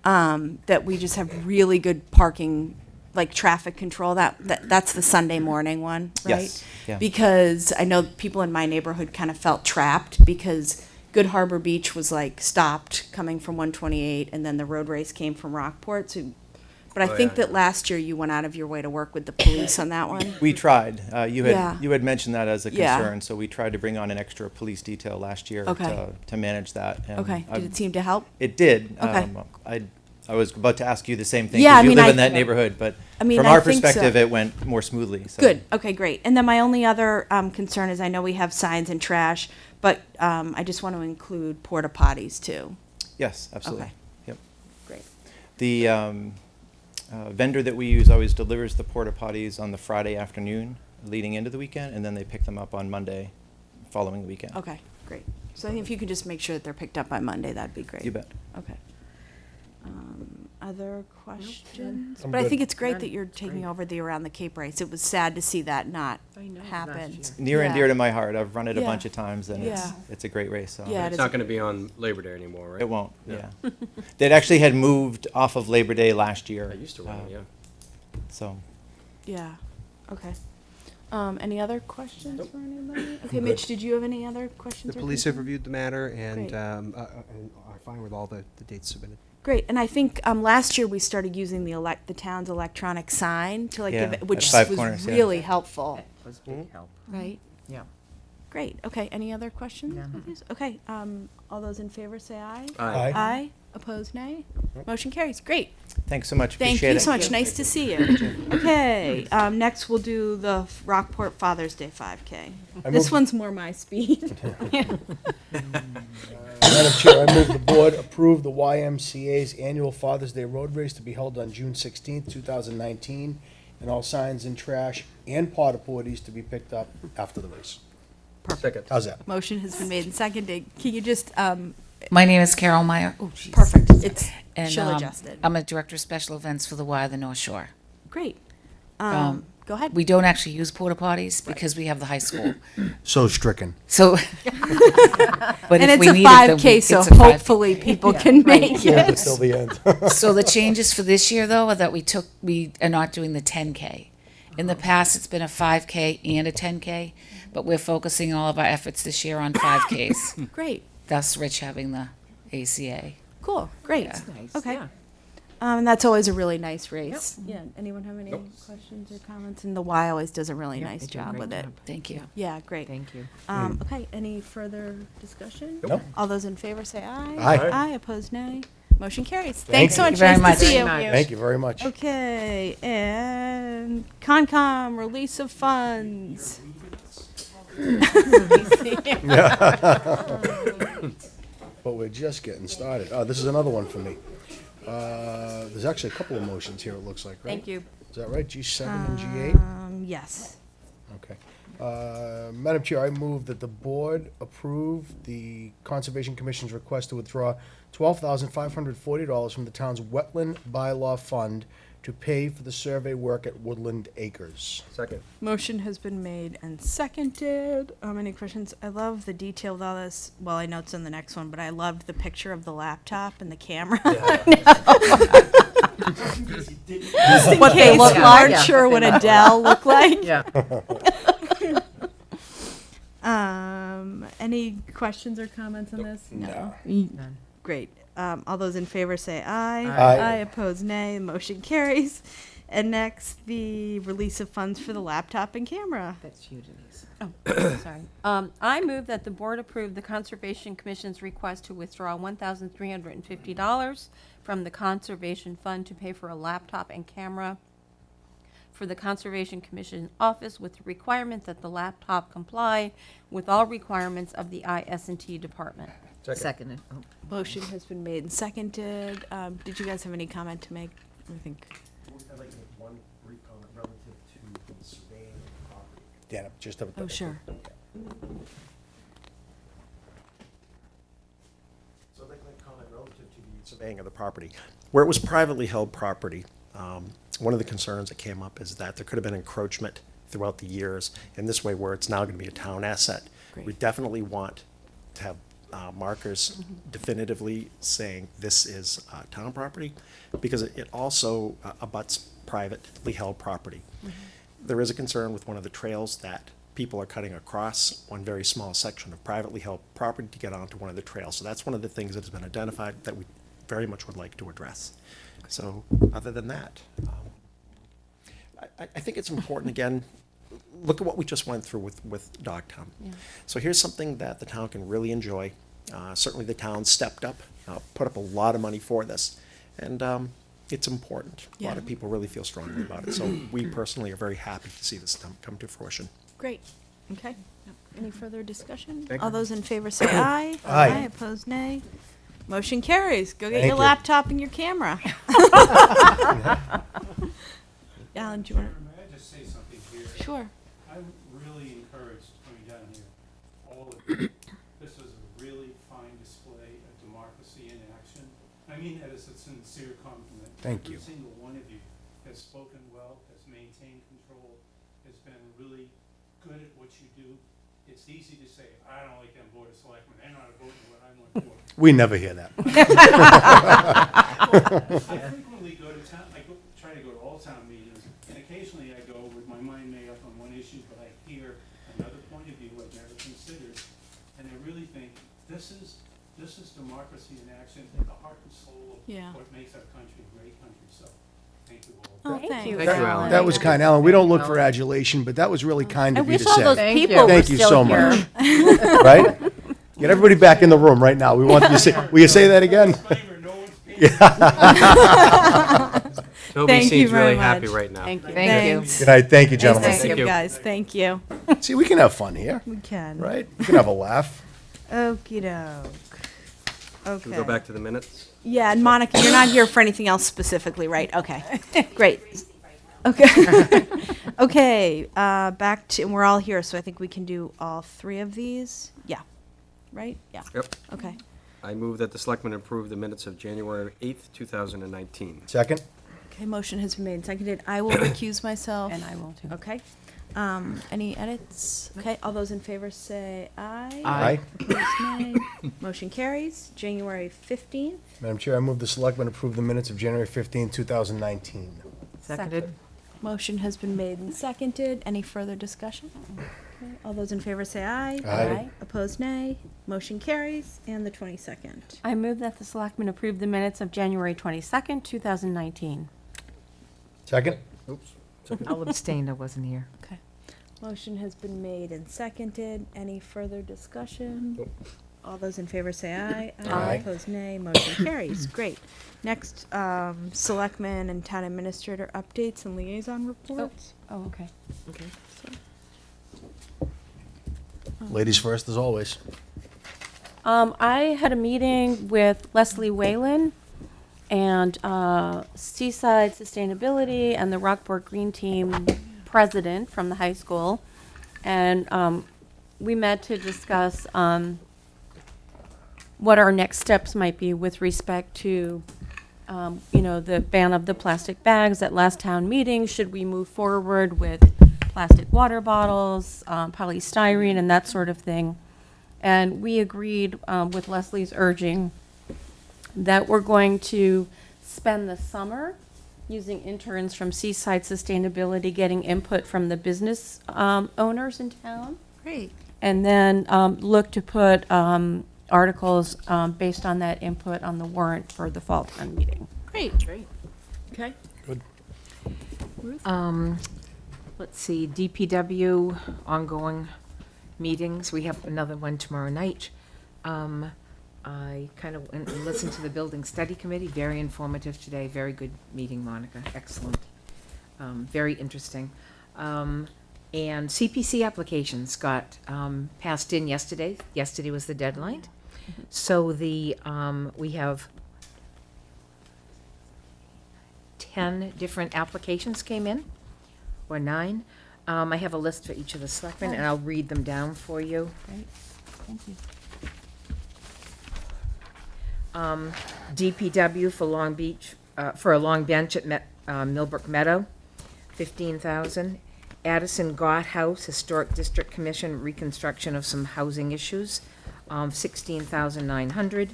that we just have really good parking, like traffic control. That's the Sunday morning one, right? Yes, yeah. Because I know people in my neighborhood kind of felt trapped because Good Harbor Beach was like stopped coming from 128, and then the road race came from Rockport. So, but I think that last year you went out of your way to work with the police on that one. We tried. You Yeah. had mentioned that as a Yeah. concern, so we tried to bring on an extra police detail last year Okay. to manage that. And Okay, did it seem to help? It did. Okay. I was about to ask you the same thing Yeah, because I you mean, live I- in that neighborhood, but I mean, from I our think so. perspective, it went more smoothly. So. Good. Okay, great. And then my only other concern is I know we have signs and trash, but I just want to include porta potties too. Yes, absolutely. Okay. Yep. Great. The vendor that we use always delivers the porta potties on the Friday afternoon leading into the weekend, and then they pick them up on Monday following the weekend. Okay, great. So I think if you could just make sure that they're picked up by Monday, that'd be great. You bet. Okay. Other questions? I'm But I good. think it's great that you're taking over the Around the Cape race. It was sad to see that not happen. Near and Yeah. dear to my heart. I've run it a Yeah. bunch of times, and Yeah. it's a great race. So. Yeah, it It's is not a- going to be on Labor Day anymore, right? It won't. Yeah. Yeah. They'd actually had moved off of Labor Day last year. I used to run it, yeah. So. Yeah, okay. Any other questions for anybody? Okay, Mitch, did you have any other questions? The or police have concerns? reviewed the matter and Great. and are fine with all the dates submitted. Great, and I think last year we started using the town's electronic sign to like Yeah, give it, at which Five was Corners, yeah. really helpful. That was big help. Right? Yeah. Great, okay, any other questions? None. with these? Okay, all those in favor say aye. Aye. Aye, opposed nay? Motion carries, great. Thanks so much. Thank Appreciate you it. so much, nice to see you. Okay, next we'll do the Rockport Father's Day 5K. This move- one's more my speed. Madam Chair, I move the board approve the YMCA's annual Father's Day Road Race to be held on June 16th, 2019, and all signs and trash and porta potties to be picked up after the race. Second. How's that? Motion has been made and seconded. Can you just, My name is Carol Meyer. Oh, geez. perfect, And she'll adjust it. I'm a director of special events for the Y of the North Shore. Great. Go ahead. We don't actually use porta potties because we have the high school. So stricken. So, but And if it's we a needed them, 5K, so it's a 5K. hopefully people can make it. Till the end. So the changes for this year, though, are that we are not doing the 10K. In the past, it's been a 5K and a 10K, but we're focusing all of our efforts this year on 5Ks. Great, Thus, Rich having the ACA. cool, great. Yeah. Nice, Okay. yeah. And that's always a really nice race. Yeah, anyone have any questions or comments? And the Y always does a really Yep, nice they do a job great with it. job. Thank you. Yeah, great. Thank you. Okay, any further discussion? Nope. All those in favor say aye. Aye. Aye, opposed nay. Motion carries. Thank Thanks so you much, very nice much. to see you. Very much. Thank you very much. Okay, and Concom, release of funds. But we're just getting started. Oh, this is another one for me. There's actually a couple of motions here, it looks like, right? Thank you. Is that right? G7 and G8? Yes. Okay. Madam Chair, I move that the board approve the Conservation Commission's request to withdraw $12,540 from the town's wetland bylaw fund to pay for the survey work at Woodland Acres. Second. Motion has been made and seconded. Any questions? I love the detail of all this. Well, I know it's in the next one, but I loved the picture of the laptop and the camera. What they look like. Not sure what a Dell looked like. Yeah. Any questions or comments on this? No. None. Great. All those in favor say aye. Aye. Opposed, nay. Motion carries. And next, the release of funds for the laptop and camera. That's you, Denise. Oh, sorry. I move that the board approve the Conservation Commission's request to withdraw $1,350 from the Conservation Fund to pay for a laptop and camera for the Conservation Commission office with the requirement that the laptop comply with all requirements of the IS&T department. Seconded. Oh. Motion has been made and seconded. Did you guys have any comment to make? I think. I'd like to make one brief comment relative to the surveying of the property. Dan, just have a. Oh, sure. So I'd like to comment relative surveying of the property. Where it was privately held property, one of the concerns that came up is that there could have been encroachment throughout the years. In this way, where it's now going to be a town asset, we definitely want to have markers definitively saying this is town property, because it also abuts privately held property. There is a concern with one of the trails that people are cutting across one very small section of privately held property to get onto one of the trails. So that's one of the things that has been identified that we very much would like to address. So other than that, I think it's important, again, look at what we just went through with Dogtown. Yeah. So here's something that the town can really enjoy. Certainly the town stepped up, put up a lot of money for this, and it's important. A lot of people really feel strongly about it. So we personally are very happy to see this come to fruition. Great. Okay. Any further discussion? Thank All you. those in favor say aye. Aye. Opposed, nay. Motion carries. Go get Thank your you. laptop and your camera. Alan, do you want May I just say something here? to? Sure. I'm really encouraged coming down here. All of you. This was a really fine display of democracy in action. I mean that as a sincere compliment. Thank you. Every single one of you has spoken well, has maintained control, has been really good at what you do. It's easy to say, I don't like them Board of Selectmen. They're not voting what I want for. We never hear that. I frequently go to town, try to go to all town meetings, and occasionally I go with my mind made up on one issue, but I hear another point of view I've never considered, and I really think this is democracy in action at the heart and soul of what makes our country a great country. So, thank you all. Oh, thank you. That was kind, Alan. We don't look for adulation, but that was really kind I of you wish to all say. those people were Thank you still so here. much. Right? Get everybody back in the room right now. We want you to say. Will you say that again? Toby Thank you seems very really much. happy right now. Thank you. Thank you. Thanks. Good night. Thank you, gentlemen. Nice to see you guys. Thank you. See, we can have fun here, We can. right? We can have a laugh. Okie doke. Okay. Can we go back to the minutes? Yeah, and Monica, you're not here for anything else specifically, right? Okay, great. Okay. Okay, back to, and we're all here, so I think we can do all three of these. Yeah, right? Yeah. Yep. Okay. I move that the Selectmen approve the minutes of January 8th, 2019. Second. Okay, motion has been made and seconded. I will recuse myself. And I will too. Okay. Any edits? Okay, all those in favor say aye. Aye. Opposed, nay. Motion carries. January 15th. Madam Chair, I move the selectmen approve the minutes of January 15, 2019. Seconded. Motion has been made and seconded. Any further discussion? Okay, all those in favor say aye. Aye. Opposed, nay. Motion carries. And the 22nd. I move that the Selectmen approve the minutes of January 22nd, 2019. Second. Oops. I'll abstain, I wasn't here. Okay. Motion has been made and seconded. Any further discussion? All those in favor say aye. Aye. Opposed, nay. Motion carries. Great. Next, Selectmen and Town Administrator updates and liaison reports. Oh, okay. Okay. Ladies first, as always. I had a meeting with Leslie Whalen and Seaside Sustainability and the Rockport Green Team president from the high school. And we met to discuss what our next steps might be with respect to, the ban of the plastic bags at last town meeting. Should we move forward with plastic water bottles, polystyrene, and that sort of thing? And we agreed with Leslie's urging that we're going to spend the summer using interns from Seaside Sustainability, getting input from the business owners in town. Great. And then look to put articles based on that input on the warrant for the fall town meeting. Great. Great. Okay. Good. Ruth? Let's see, DPW ongoing meetings. We have another one tomorrow night. I kind of went and listened to the Building Study Committee, very informative today, very good meeting, Monica, excellent. Very interesting. And CPC applications got passed in yesterday. Yesterday was the deadline. So we have 10 different applications came in, or 9. I have a list for each of the selectmen, and I'll read them down for you. Great. Thank you. DPW for Long Beach, for a long bench at Millbrook Meadow, 15,000. Addison Gott House Historic District Commission reconstruction of some housing issues, 16,900.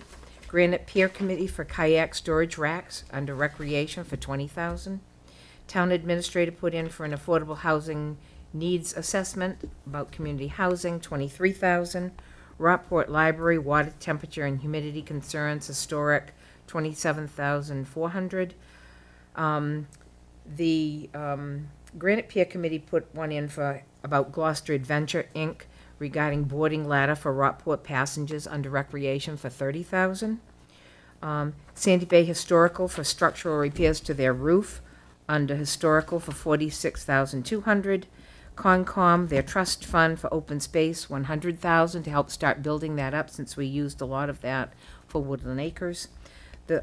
Granite Pier Committee for kayak storage racks under recreation for 20,000. Town administrator put in for an affordable housing needs assessment about community housing, 23,000. Rockport Library water temperature and humidity concerns historic, 27,400. The Granite Pier Committee put one in for about Gloucester Adventure Inc. regarding boarding ladder for Rockport passengers under recreation for 30,000. Sandy Bay Historical for structural repairs to their roof under historical for 46,200. Concom, their trust fund for open space, 100,000 to help start building that up since we used a lot of that for Woodland Acres. The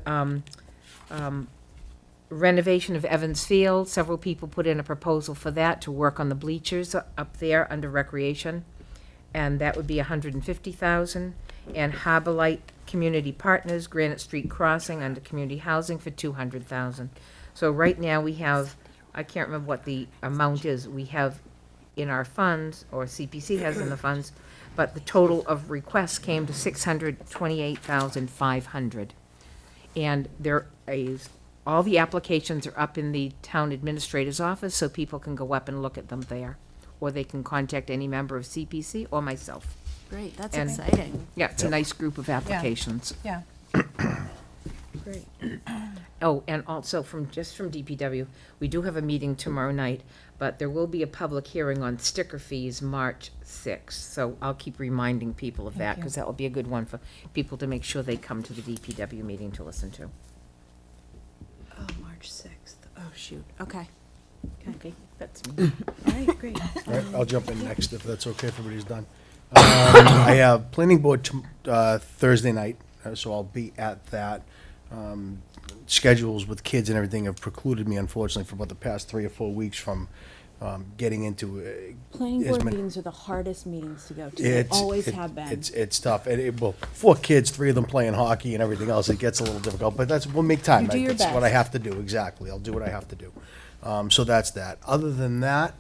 renovation of Evans Field, several people put in a proposal for that to work on the bleachers up there under recreation, and that would be 150,000. And Harbor Light Community Partners, Granite Street Crossing under community housing for 200,000. So right now we have, I can't remember what the amount is, we have in our funds, or CPC has in the funds, but the total of requests came to 628,500. And there is, all the applications are up in the town administrator's office, so people can go up and look at them there. Or they can contact any member of CPC or myself. Great, that's And- exciting. Yeah, it's a nice group of applications. Yeah. Great. Oh, and also from DPW, we do have a meeting tomorrow night, but there will be a public hearing on sticker fees March 6th. So I'll keep reminding people of that, because that will be a good one for people to make sure they come to the DPW meeting to listen to. Oh, March 6th. Oh, shoot. Okay. Okay, that's me. All right, great. All right, I'll jump in next if that's okay, if everybody's done. I have planning board Thursday night, so I'll be at that. Schedules with kids and everything have precluded me, unfortunately, for about the past 3 or 4 weeks from getting into Planning as board many- meetings are the hardest meetings to go to. They always have been. It's tough. Well, 4 kids, 3 of them playing hockey and everything else, it gets a little difficult, but we'll make time. You do your That's what I best. have to do, exactly. I'll do what I have to do. So that's that. Other than that,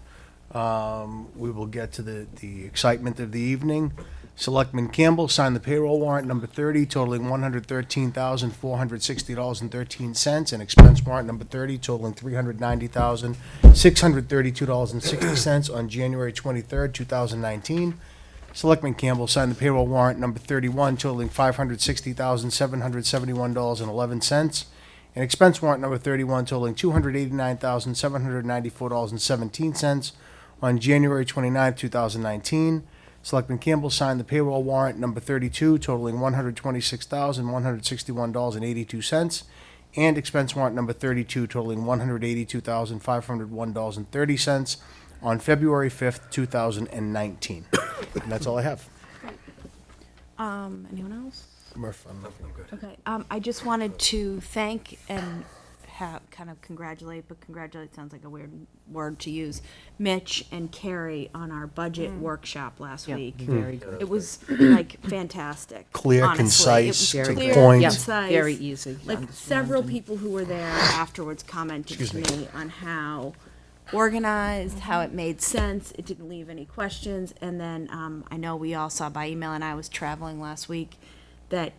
we will get to the excitement of the evening. Selectman Campbell signed the payroll warrant number 30 totaling $113,460.13 and expense warrant number 30 totaling $390,632.60 on January 23rd, 2019. Selectman Campbell signed the payroll warrant number 31 totaling $560,771.11 and expense warrant number 31 totaling $289,794.17 on January 29th, 2019. Selectman Campbell signed the payroll warrant number 32 totaling $126,161.82 and expense warrant number 32 totaling $182,501.30 on February 5th, 2019. And that's all I have. Anyone else? Murph, I'm good. Okay, I just wanted to thank and kind of congratulate, but congratulate sounds like a weird word to use, Mitch and Carrie on our budget workshop last Yeah, week. very good. It was like fantastic. Clear, honestly. concise, It was to the clear, point. Yeah, concise. very easy to Like understand several and- people who were there afterwards commented to me on how organized, how it made sense, it didn't leave any questions, and then I know we all saw by email, and I was traveling last week, that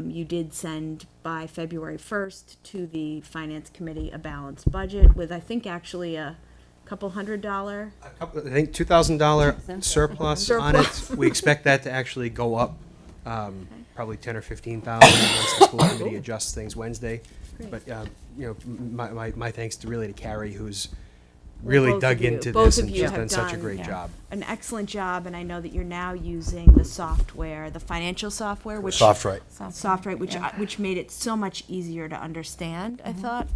you did send by February 1st to the Finance Committee a balanced budget with, I think, actually a couple $100. I think $2,000 surplus on it. Surplus. We expect that to actually go up, probably 10 or 15,000 once the school committee adjusts things Wednesday. Great. But, my thanks to Carrie, who's really Both dug of you- into both this of and you she's have done such a done, great job. An excellent job, and I know that you're now using the software, the financial software, which Softrite. Softrite, which made it so much easier to understand. I thought,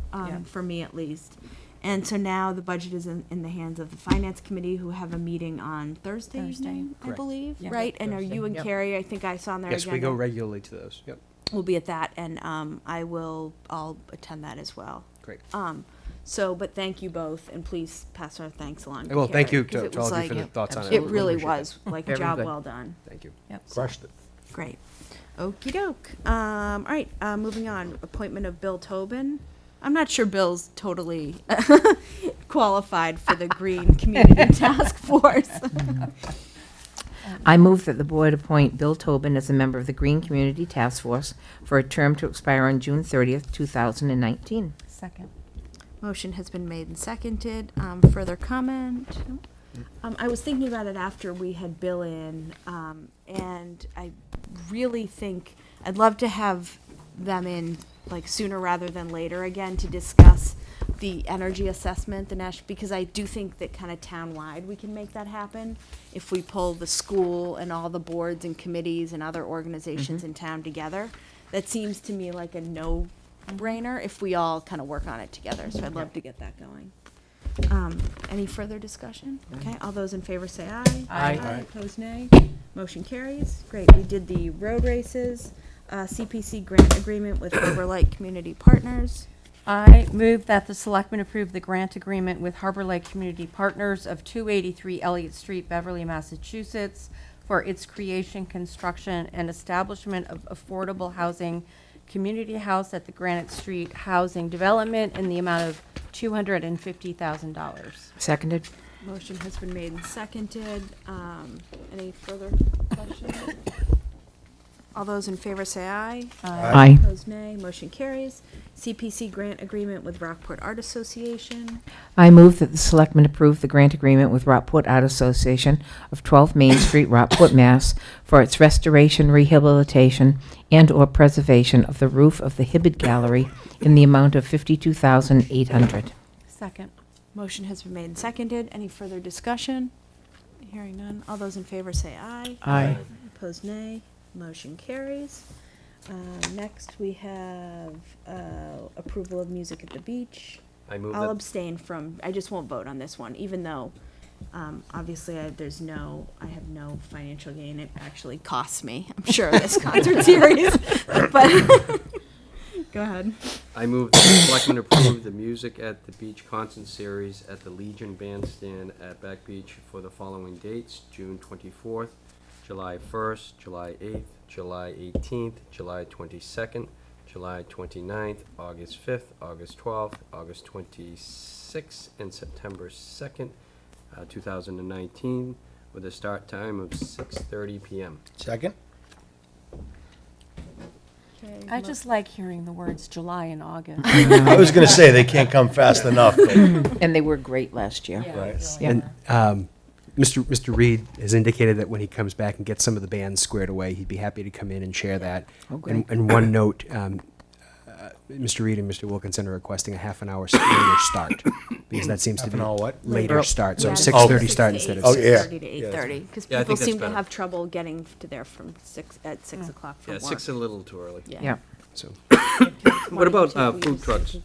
for me at least. And so now the budget is in the hands of the Finance Committee, who have a meeting on Thursday evening, I Correct. believe, Yeah. right? And are Thursday. you and Yep. Carrie, I think I saw on their Yes, agenda? we go regularly to those. Yep. We'll be at that, and I'll attend that as well. Great. But thank you both, and please pass our thanks along to Well, thank Carrie, you 'cause to it all was of you for like- the thoughts on it. It We really appreciate it. was, like, Very job good. well done. Thank you. Yep. Crushed it. Great. Okey doke. All right, moving on. Appointment of Bill Tobin. I'm not sure Bill's totally qualified for the Green Community Task Force. I move that the board appoint Bill Tobin as a member of the Green Community Task Force for a term to expire on June 30th, 2019. Second. Motion has been made and seconded. Further comment? I was thinking about it after we had Bill in, and I really think I'd love to have them in like sooner rather than later again to discuss the energy assessment, because I do think that kind of town-wide we can make that happen if we pull the school and all the boards and committees and other organizations in town together. That seems to me like a no-brainer if we all kind of work on it together, so I'd love to get that going. Any further discussion? Okay, all those in favor say aye. Aye. Opposed, nay. Motion carries. Great, we did the road races, CPC grant agreement with Harbor Light Community Partners. I move that the selectmen approve the grant agreement with Harbor Lake Community Partners of 283 Elliott Street, Beverly, Massachusetts, for its creation, construction, and establishment of affordable housing community house at the Granite Street Housing Development in the amount of $250,000. Seconded. Motion has been made and seconded. Any further questions? All those in favor say aye. Aye. Opposed, nay. Motion carries. CPC grant agreement with Rockport Art Association. I move that the selectmen approve the grant agreement with Rockport Art Association of 12 Main Street, Rockport, Mass. for its restoration, rehabilitation, and/or preservation of the roof of the Hibbard Gallery in the amount of $52,800. Second. Motion has been made and seconded. Any further discussion? Hearing none. All those in favor say aye. Aye. Opposed, nay. Motion carries. Next, we have approval of music at the beach. I'll abstain from, I just won't vote on this one, even though obviously I have no financial gain. It actually costs me, I'm sure, this concert series. But go ahead. I move that the selectmen approve the music at the beach concert series at the Legion Bandstand at Back Beach for the following dates: June 24th, July 1st, July 8th, July 18th, July 22nd, July 29th, August 5th, August 12th, August 26th, and September 2nd, 2019, with a start time of 6:30 p.m. Second? Okay, I just like hearing the words July and August. I was gonna say, they can't come fast enough. but- And they were great last year. Right. Yeah. And Mr. Reed has indicated that when he comes back and gets some of the bands squared away, he'd be happy to come in and share that. Oh, great. And one note, Mr. Reed and Mr. Wilkinson are requesting a half an hour later start, because that seems to Half be an hour what? later start, so Yeah, 6:30 6 start to instead of 8, Oh, yeah. 6:30 to 8:30, because Yeah, I people think that's seem to better. have trouble getting to there from 6 o'clock from Yeah, work. 6 is a little too early. Yeah. So, What about One, two, food trucks?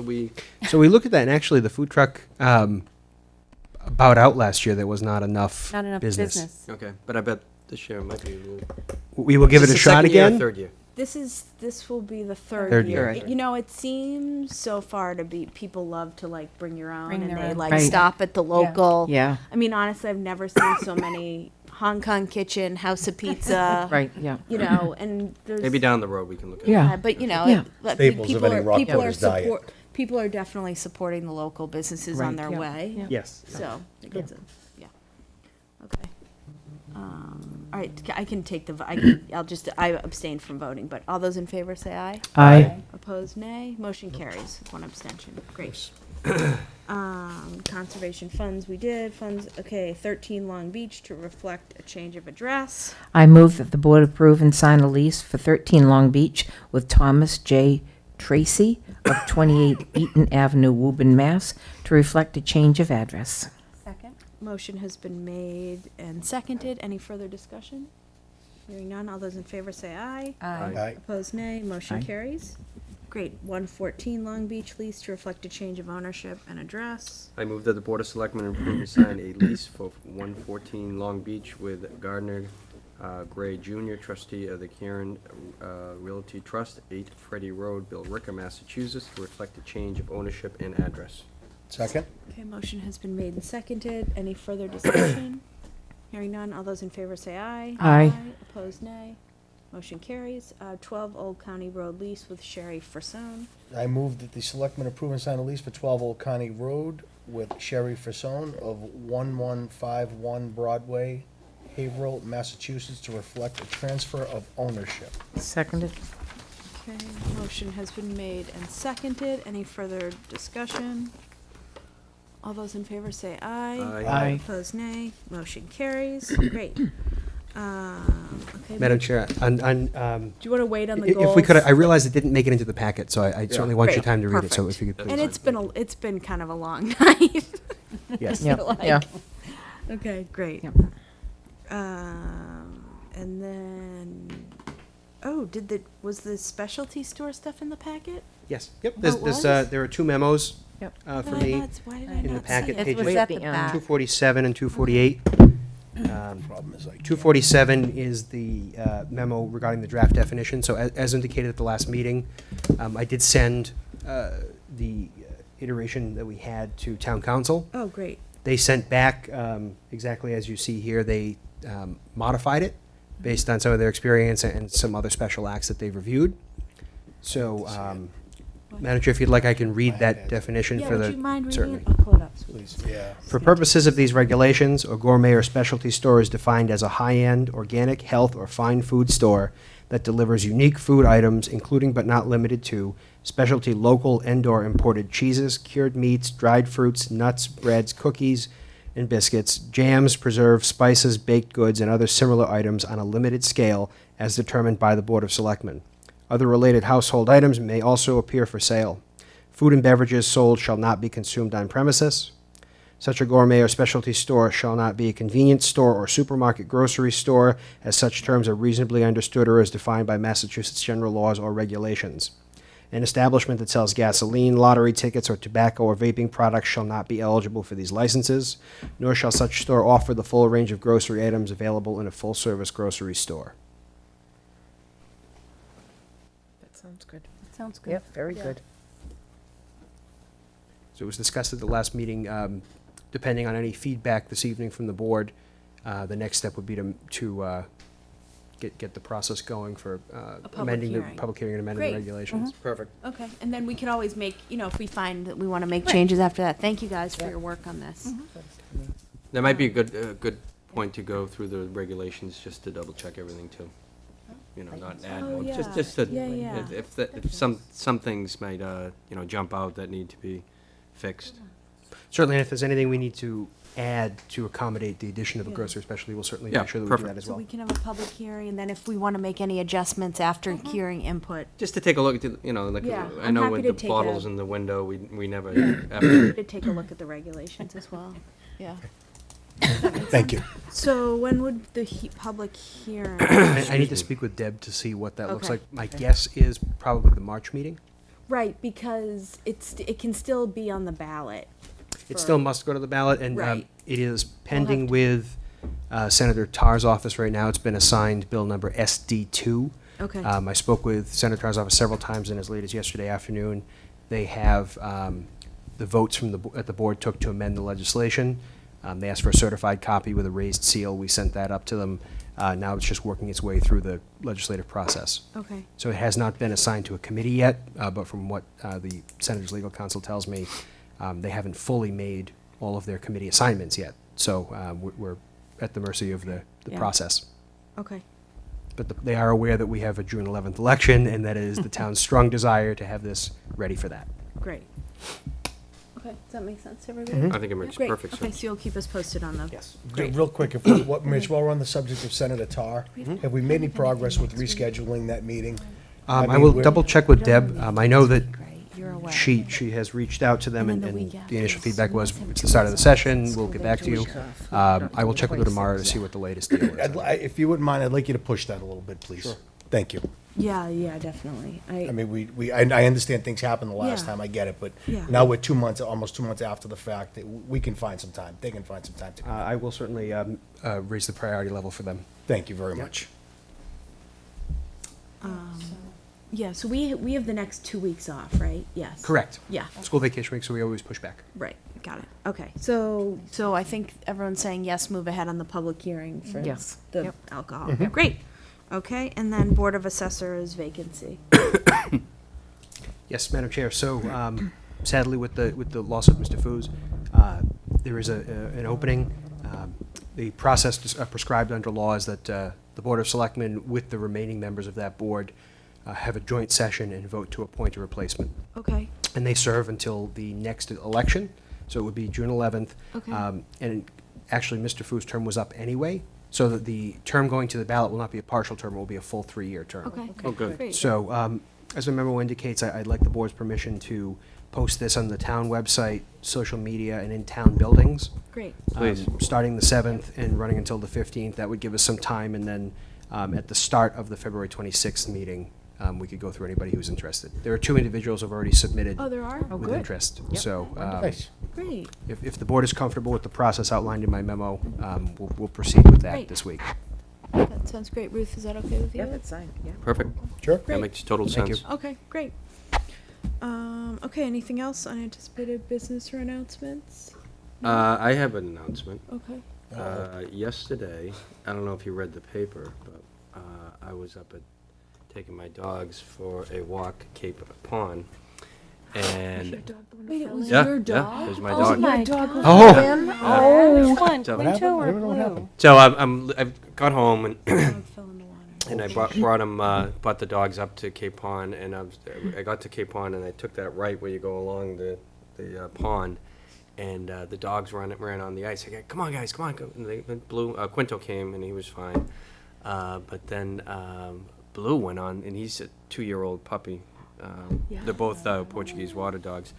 We so we looked at that, and actually the food truck bowed out last year. There was not enough Not enough business. okay, but I bet this year might be a little. We will give Is it a this the shot second year or again. Third year. This will be the third Third year. year. You know, it seems so far to be, people love to like bring your own, Bring and their they own. like Right. stop at the local. Yeah. I mean, honestly, I've never seen so many Hong Kong Kitchen, House of Pizza. Right, yeah. You know, and there's. Maybe down the road we can look at it. Yeah. But you know, Yeah. Staples of any Rockporter's diet. People are definitely supporting the local businesses on Right. their Yeah. way. Yeah. Yes. So, it's a, yeah. Okay. All right, I can take the, I abstain from voting, but all those in favor say aye. Aye. Opposed, nay. Motion carries, one abstention. Great. Conservation funds, we did. Funds, okay, 13 Long Beach to reflect a change of address. I move that the board approve and sign a lease for 13 Long Beach with Thomas J. Tracy of 28 Eaton Avenue, Woburn, Mass. to reflect a change of address. Second. Motion has been made and seconded. Any further discussion? Hearing none, all those in favor say aye. Aye. Opposed, nay. Motion Aye. carries. Great. 114 Long Beach lease to reflect a change of ownership and address. I move that the Board of Selectmen approve and sign a lease for 114 Long Beach with Gardner Gray Jr., trustee of the Karen Realty Trust, 8 Freddie Road, Billerica, Massachusetts, to reflect a change of ownership and address. Second? Okay, motion has been made and seconded. Any further discussion? Hearing none, all those in favor say aye. Aye. Opposed, nay. Motion carries. 12 Old County Road lease with Sherry Frasone. I move that the selectmen approve and sign a lease for 12 Old County Road with Sherry Frasone of 1151 Broadway, Haverhill, Massachusetts, to reflect a transfer of ownership. Seconded. Okay, motion has been made and seconded. Any further discussion? All those in favor say aye. Aye. Aye. Opposed, nay. Motion carries. Great. Okay. Madam Chair, on, Do you want to wait on the goals? if we could, I realize it didn't make it into the packet, so I certainly want your Great, time to read it, so perfect. if you could please. And it's been kind of a long night. Yes. I Yep, feel like. yeah. Okay, great. Yep. And then, was the specialty store stuff in the packet? Yes, yep, Oh, it was? there are 2 memos Yep. for me Why did I in the not packet, see it? pages Way at the end. 247 and 248. Problem is, 247 is the memo regarding the draft definition. So as indicated at the last meeting, I did send the iteration that we had to town council. Oh, great. They sent back, exactly as you see here, they modified it based on some of their experience and some other special acts that they've reviewed. So, Madam Chair, if you'd like, I can read that definition Yeah, for would the. you mind reading certainly. it? I'll pull it up. please, yeah. For purposes of these regulations, a gourmet or specialty store is defined as a high-end, organic, health, or fine food store that delivers unique food items, including but not limited to specialty local and/or imported cheeses, cured meats, dried fruits, nuts, breads, cookies, and biscuits, jams, preserves, spices, baked goods, and other similar items on a limited scale as determined by the Board of Selectmen. Other related household items may also appear for sale. Food and beverages sold shall not be consumed on premises. Such a gourmet or specialty store shall not be a convenience store or supermarket grocery store, as such terms are reasonably understood or as defined by Massachusetts general laws or regulations. An establishment that sells gasoline, lottery tickets, or tobacco or vaping products shall not be eligible for these licenses, nor shall such store offer the full range of grocery items available in a full-service grocery store. That sounds good. Sounds good. Yep, very Yeah. good. So it was discussed at the last meeting, depending on any feedback this evening from the board, the next step would be to get the process going for public amending the hearing. public hearing and amending the Great. regulations. Perfect. Okay, and then we could always make, if we find that we want to make changes after that. Thank you guys for your work on this. That might be a good point to go through the regulations, just to double check everything too. Not add Oh, more, yeah. just to, Yeah, yeah. if some things might, jump out that need to be fixed. Certainly, and if there's anything we need to add to accommodate the addition of a Yeah. grocery specialty, we'll certainly Yeah, make sure that we do perfect. that as So well. we can have a public hearing, and then if we want to make any adjustments after hearing input, Just to take a look at, Yeah, I I'm know happy with to the take bottles a- in the window, we never, to take a look at the regulations as well. Yeah. Thank you. So when would the public hearing? I need to speak with Deb to see what that looks Okay. like. My guess is probably the March meeting. Right, because it can still be on the ballot. It for- still must go to the ballot, and Right. it is pending with Senator Tarr's office right now. It's been assigned bill number SD2. Okay. I spoke with Senator Tarr's office several times, and as late as yesterday afternoon, they have the votes from that the board took to amend the legislation. They asked for a certified copy with a raised seal. We sent that up to them. Now it's just working its way through the legislative process. Okay. So it has not been assigned to a committee yet, but from what the Senator's legal counsel tells me, they haven't fully made all of their committee assignments yet. So we're at the mercy of the Yeah. process. Okay. But they are aware that we have a June 11th election, and that it is the town's strong desire to have this ready for that. Great. Okay, does that make sense, to everybody? I think it makes Great. perfect Okay, sense. so you'll keep us posted on them. Yes. Great. Real quick, Mitch, while we're on the subject of Senator Tarr, have we made any progress with rescheduling that meeting? I mean, will we're- double check with Deb. I know that You're away. she has reached out to them, And then and the week the initial after. feedback was, Let's have it's two the start of the weeks off. session, School we'll get day, back 2 to you. weeks off. I will check with her tomorrow to see what the latest deal is. If you wouldn't mind, I'd like you to push that a little bit, please. Sure. Thank you. Yeah, definitely. I mean, I understand things happened the last Yeah. time, I get it, but Yeah. now we're almost 2 months after the fact, we can find some time, they can find some time to. I will certainly raise the priority level for them. Thank you very much. Yeah, so we have the next 2 weeks off, right? Yes. Correct. Yeah. School vacation week, so we always push back. Right, got it. Okay, so I think everyone's saying yes, move ahead on the public hearing for Yes. the Yep. alcohol. Great. Okay, and then Board of Assessors vacancy. Yes, Madam Chair. So sadly, with the loss of Mr. Foos, there is an opening. The process prescribed under law is that the Board of Selectmen, with the remaining members of that board, have a joint session and vote to appoint a replacement. Okay. And they serve until the next election, so it would be June 11th. Okay. And actually, Mr. Foos' term was up anyway, so that the term going to the ballot will not be a partial term, it will be a full 3-year term. Okay. Oh, good. Great. So, as the memo indicates, I'd like the board's permission to post this on the town website, social media, and in town buildings. Great. Please. Starting the 7th and running until the 15th. That would give us some time, and then at the start of the February 26th meeting, we could go through anybody who's interested. There are 2 individuals who have already submitted Oh, there are? with interest. So, Great. if the board is comfortable with the process outlined in my memo, we'll proceed with that Great. this week. That sounds great. Ruth, is that okay with you? Yeah, that's fine, yeah. Perfect. Sure. That makes total Thank you. sense. Okay, great. Okay, anything else? Unanticipated business or announcements? I have an announcement. Okay. Yesterday, I don't know if you read the paper, but I was up at taking my dogs for a walk at Cape Pond, and Wait, it was yeah, your yeah, dog? it was my Oh dog. my God. Oh. Him? Yeah. Oh. Which one? So- Quinto or Blue? So I got home and Dog fell in the water. and I brought the dogs up to Cape Pond, and I got to Cape Pond and I took that right where you go along the pond, and the dogs ran on the ice. I go, come on guys, come on, go. And Quinto came and he was fine, but then Blue went on, and he's a 2-year-old puppy. They're both Portuguese water dogs.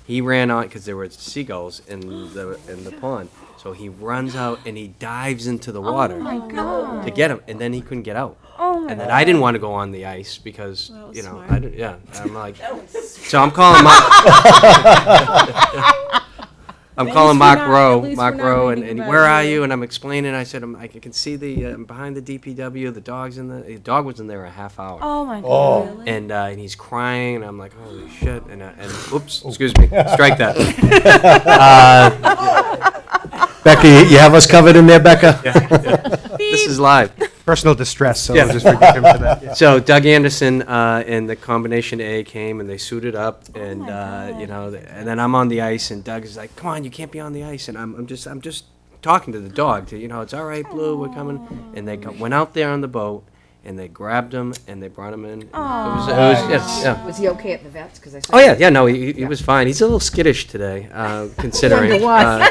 He ran on because there were seagulls in the pond, so he runs out and he dives into the water to get him, and then he couldn't get out. And then I didn't want to go on the ice because smart. I didn't, yeah, I'm like, so I'm calling I'm calling Mark Rowe, and where are you? And I'm explaining. I said, I can see I'm behind the DPW. The dog was in there a half hour. Oh my God. Really? And he's crying, and I'm like, holy shit! And oops, excuse me, strike that. Becca, you have us covered in there, Becca? This is live. Personal distress, so Yeah. we'll just forgive him for that. Yeah. So Doug Anderson and the combination A came, and they suited up, and and then I'm on the ice, and Doug is like, "Come on, you can't be on the ice," and I'm just talking to the dog, it's all right, Blue, we're coming, and they went out there on the boat, and they grabbed him and they brought him in. It was yeah. Was he okay at the vets? 'Cause I saw Oh yeah, no, he was fine. He's a little skittish today, considering. Wonder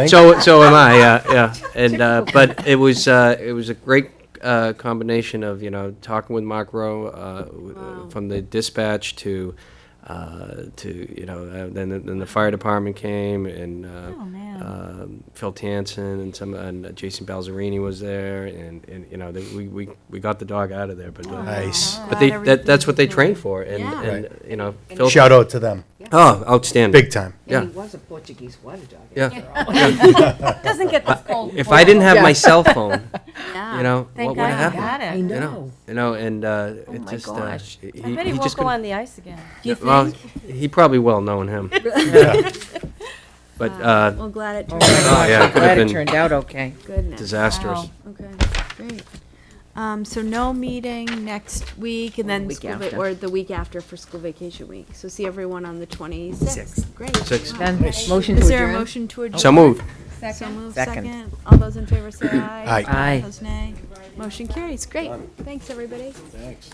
So am I, yeah. And but it was a great combination of talking with Mark Rowe from the dispatch to then the fire department came, and Phil Tansen and Jason Balzerini was there, and we got the dog out of there. But Nice. but that's what they train for, and Phil, Shout out to them. oh, outstanding, Big time. Yeah. And he was a Portuguese water dog. Yeah. Doesn't get this cold. If I didn't have my cell phone, Yeah. Thank what would God have you happened? had it. And Oh my just gosh. he I bet he won't just go couldn't- on the ice again. You Well, think? he probably will, knowing him. But Well, glad it Oh, turned my out. gosh, yeah, it I'm could've glad it been turned out okay. Goodness. disastrous. Wow. Okay, great. So no meeting next week, and then Week school after. or the week after for school vacation week. So see everyone on the 26th. Great. Six. Wow. Then motion to Is there a adjourn? motion to adjourn? So moved. So moved. Second. Second. All those in favor say aye. Aye. Aye. Opposed, nay. Motion carries. Great. Thanks, everybody. Thanks.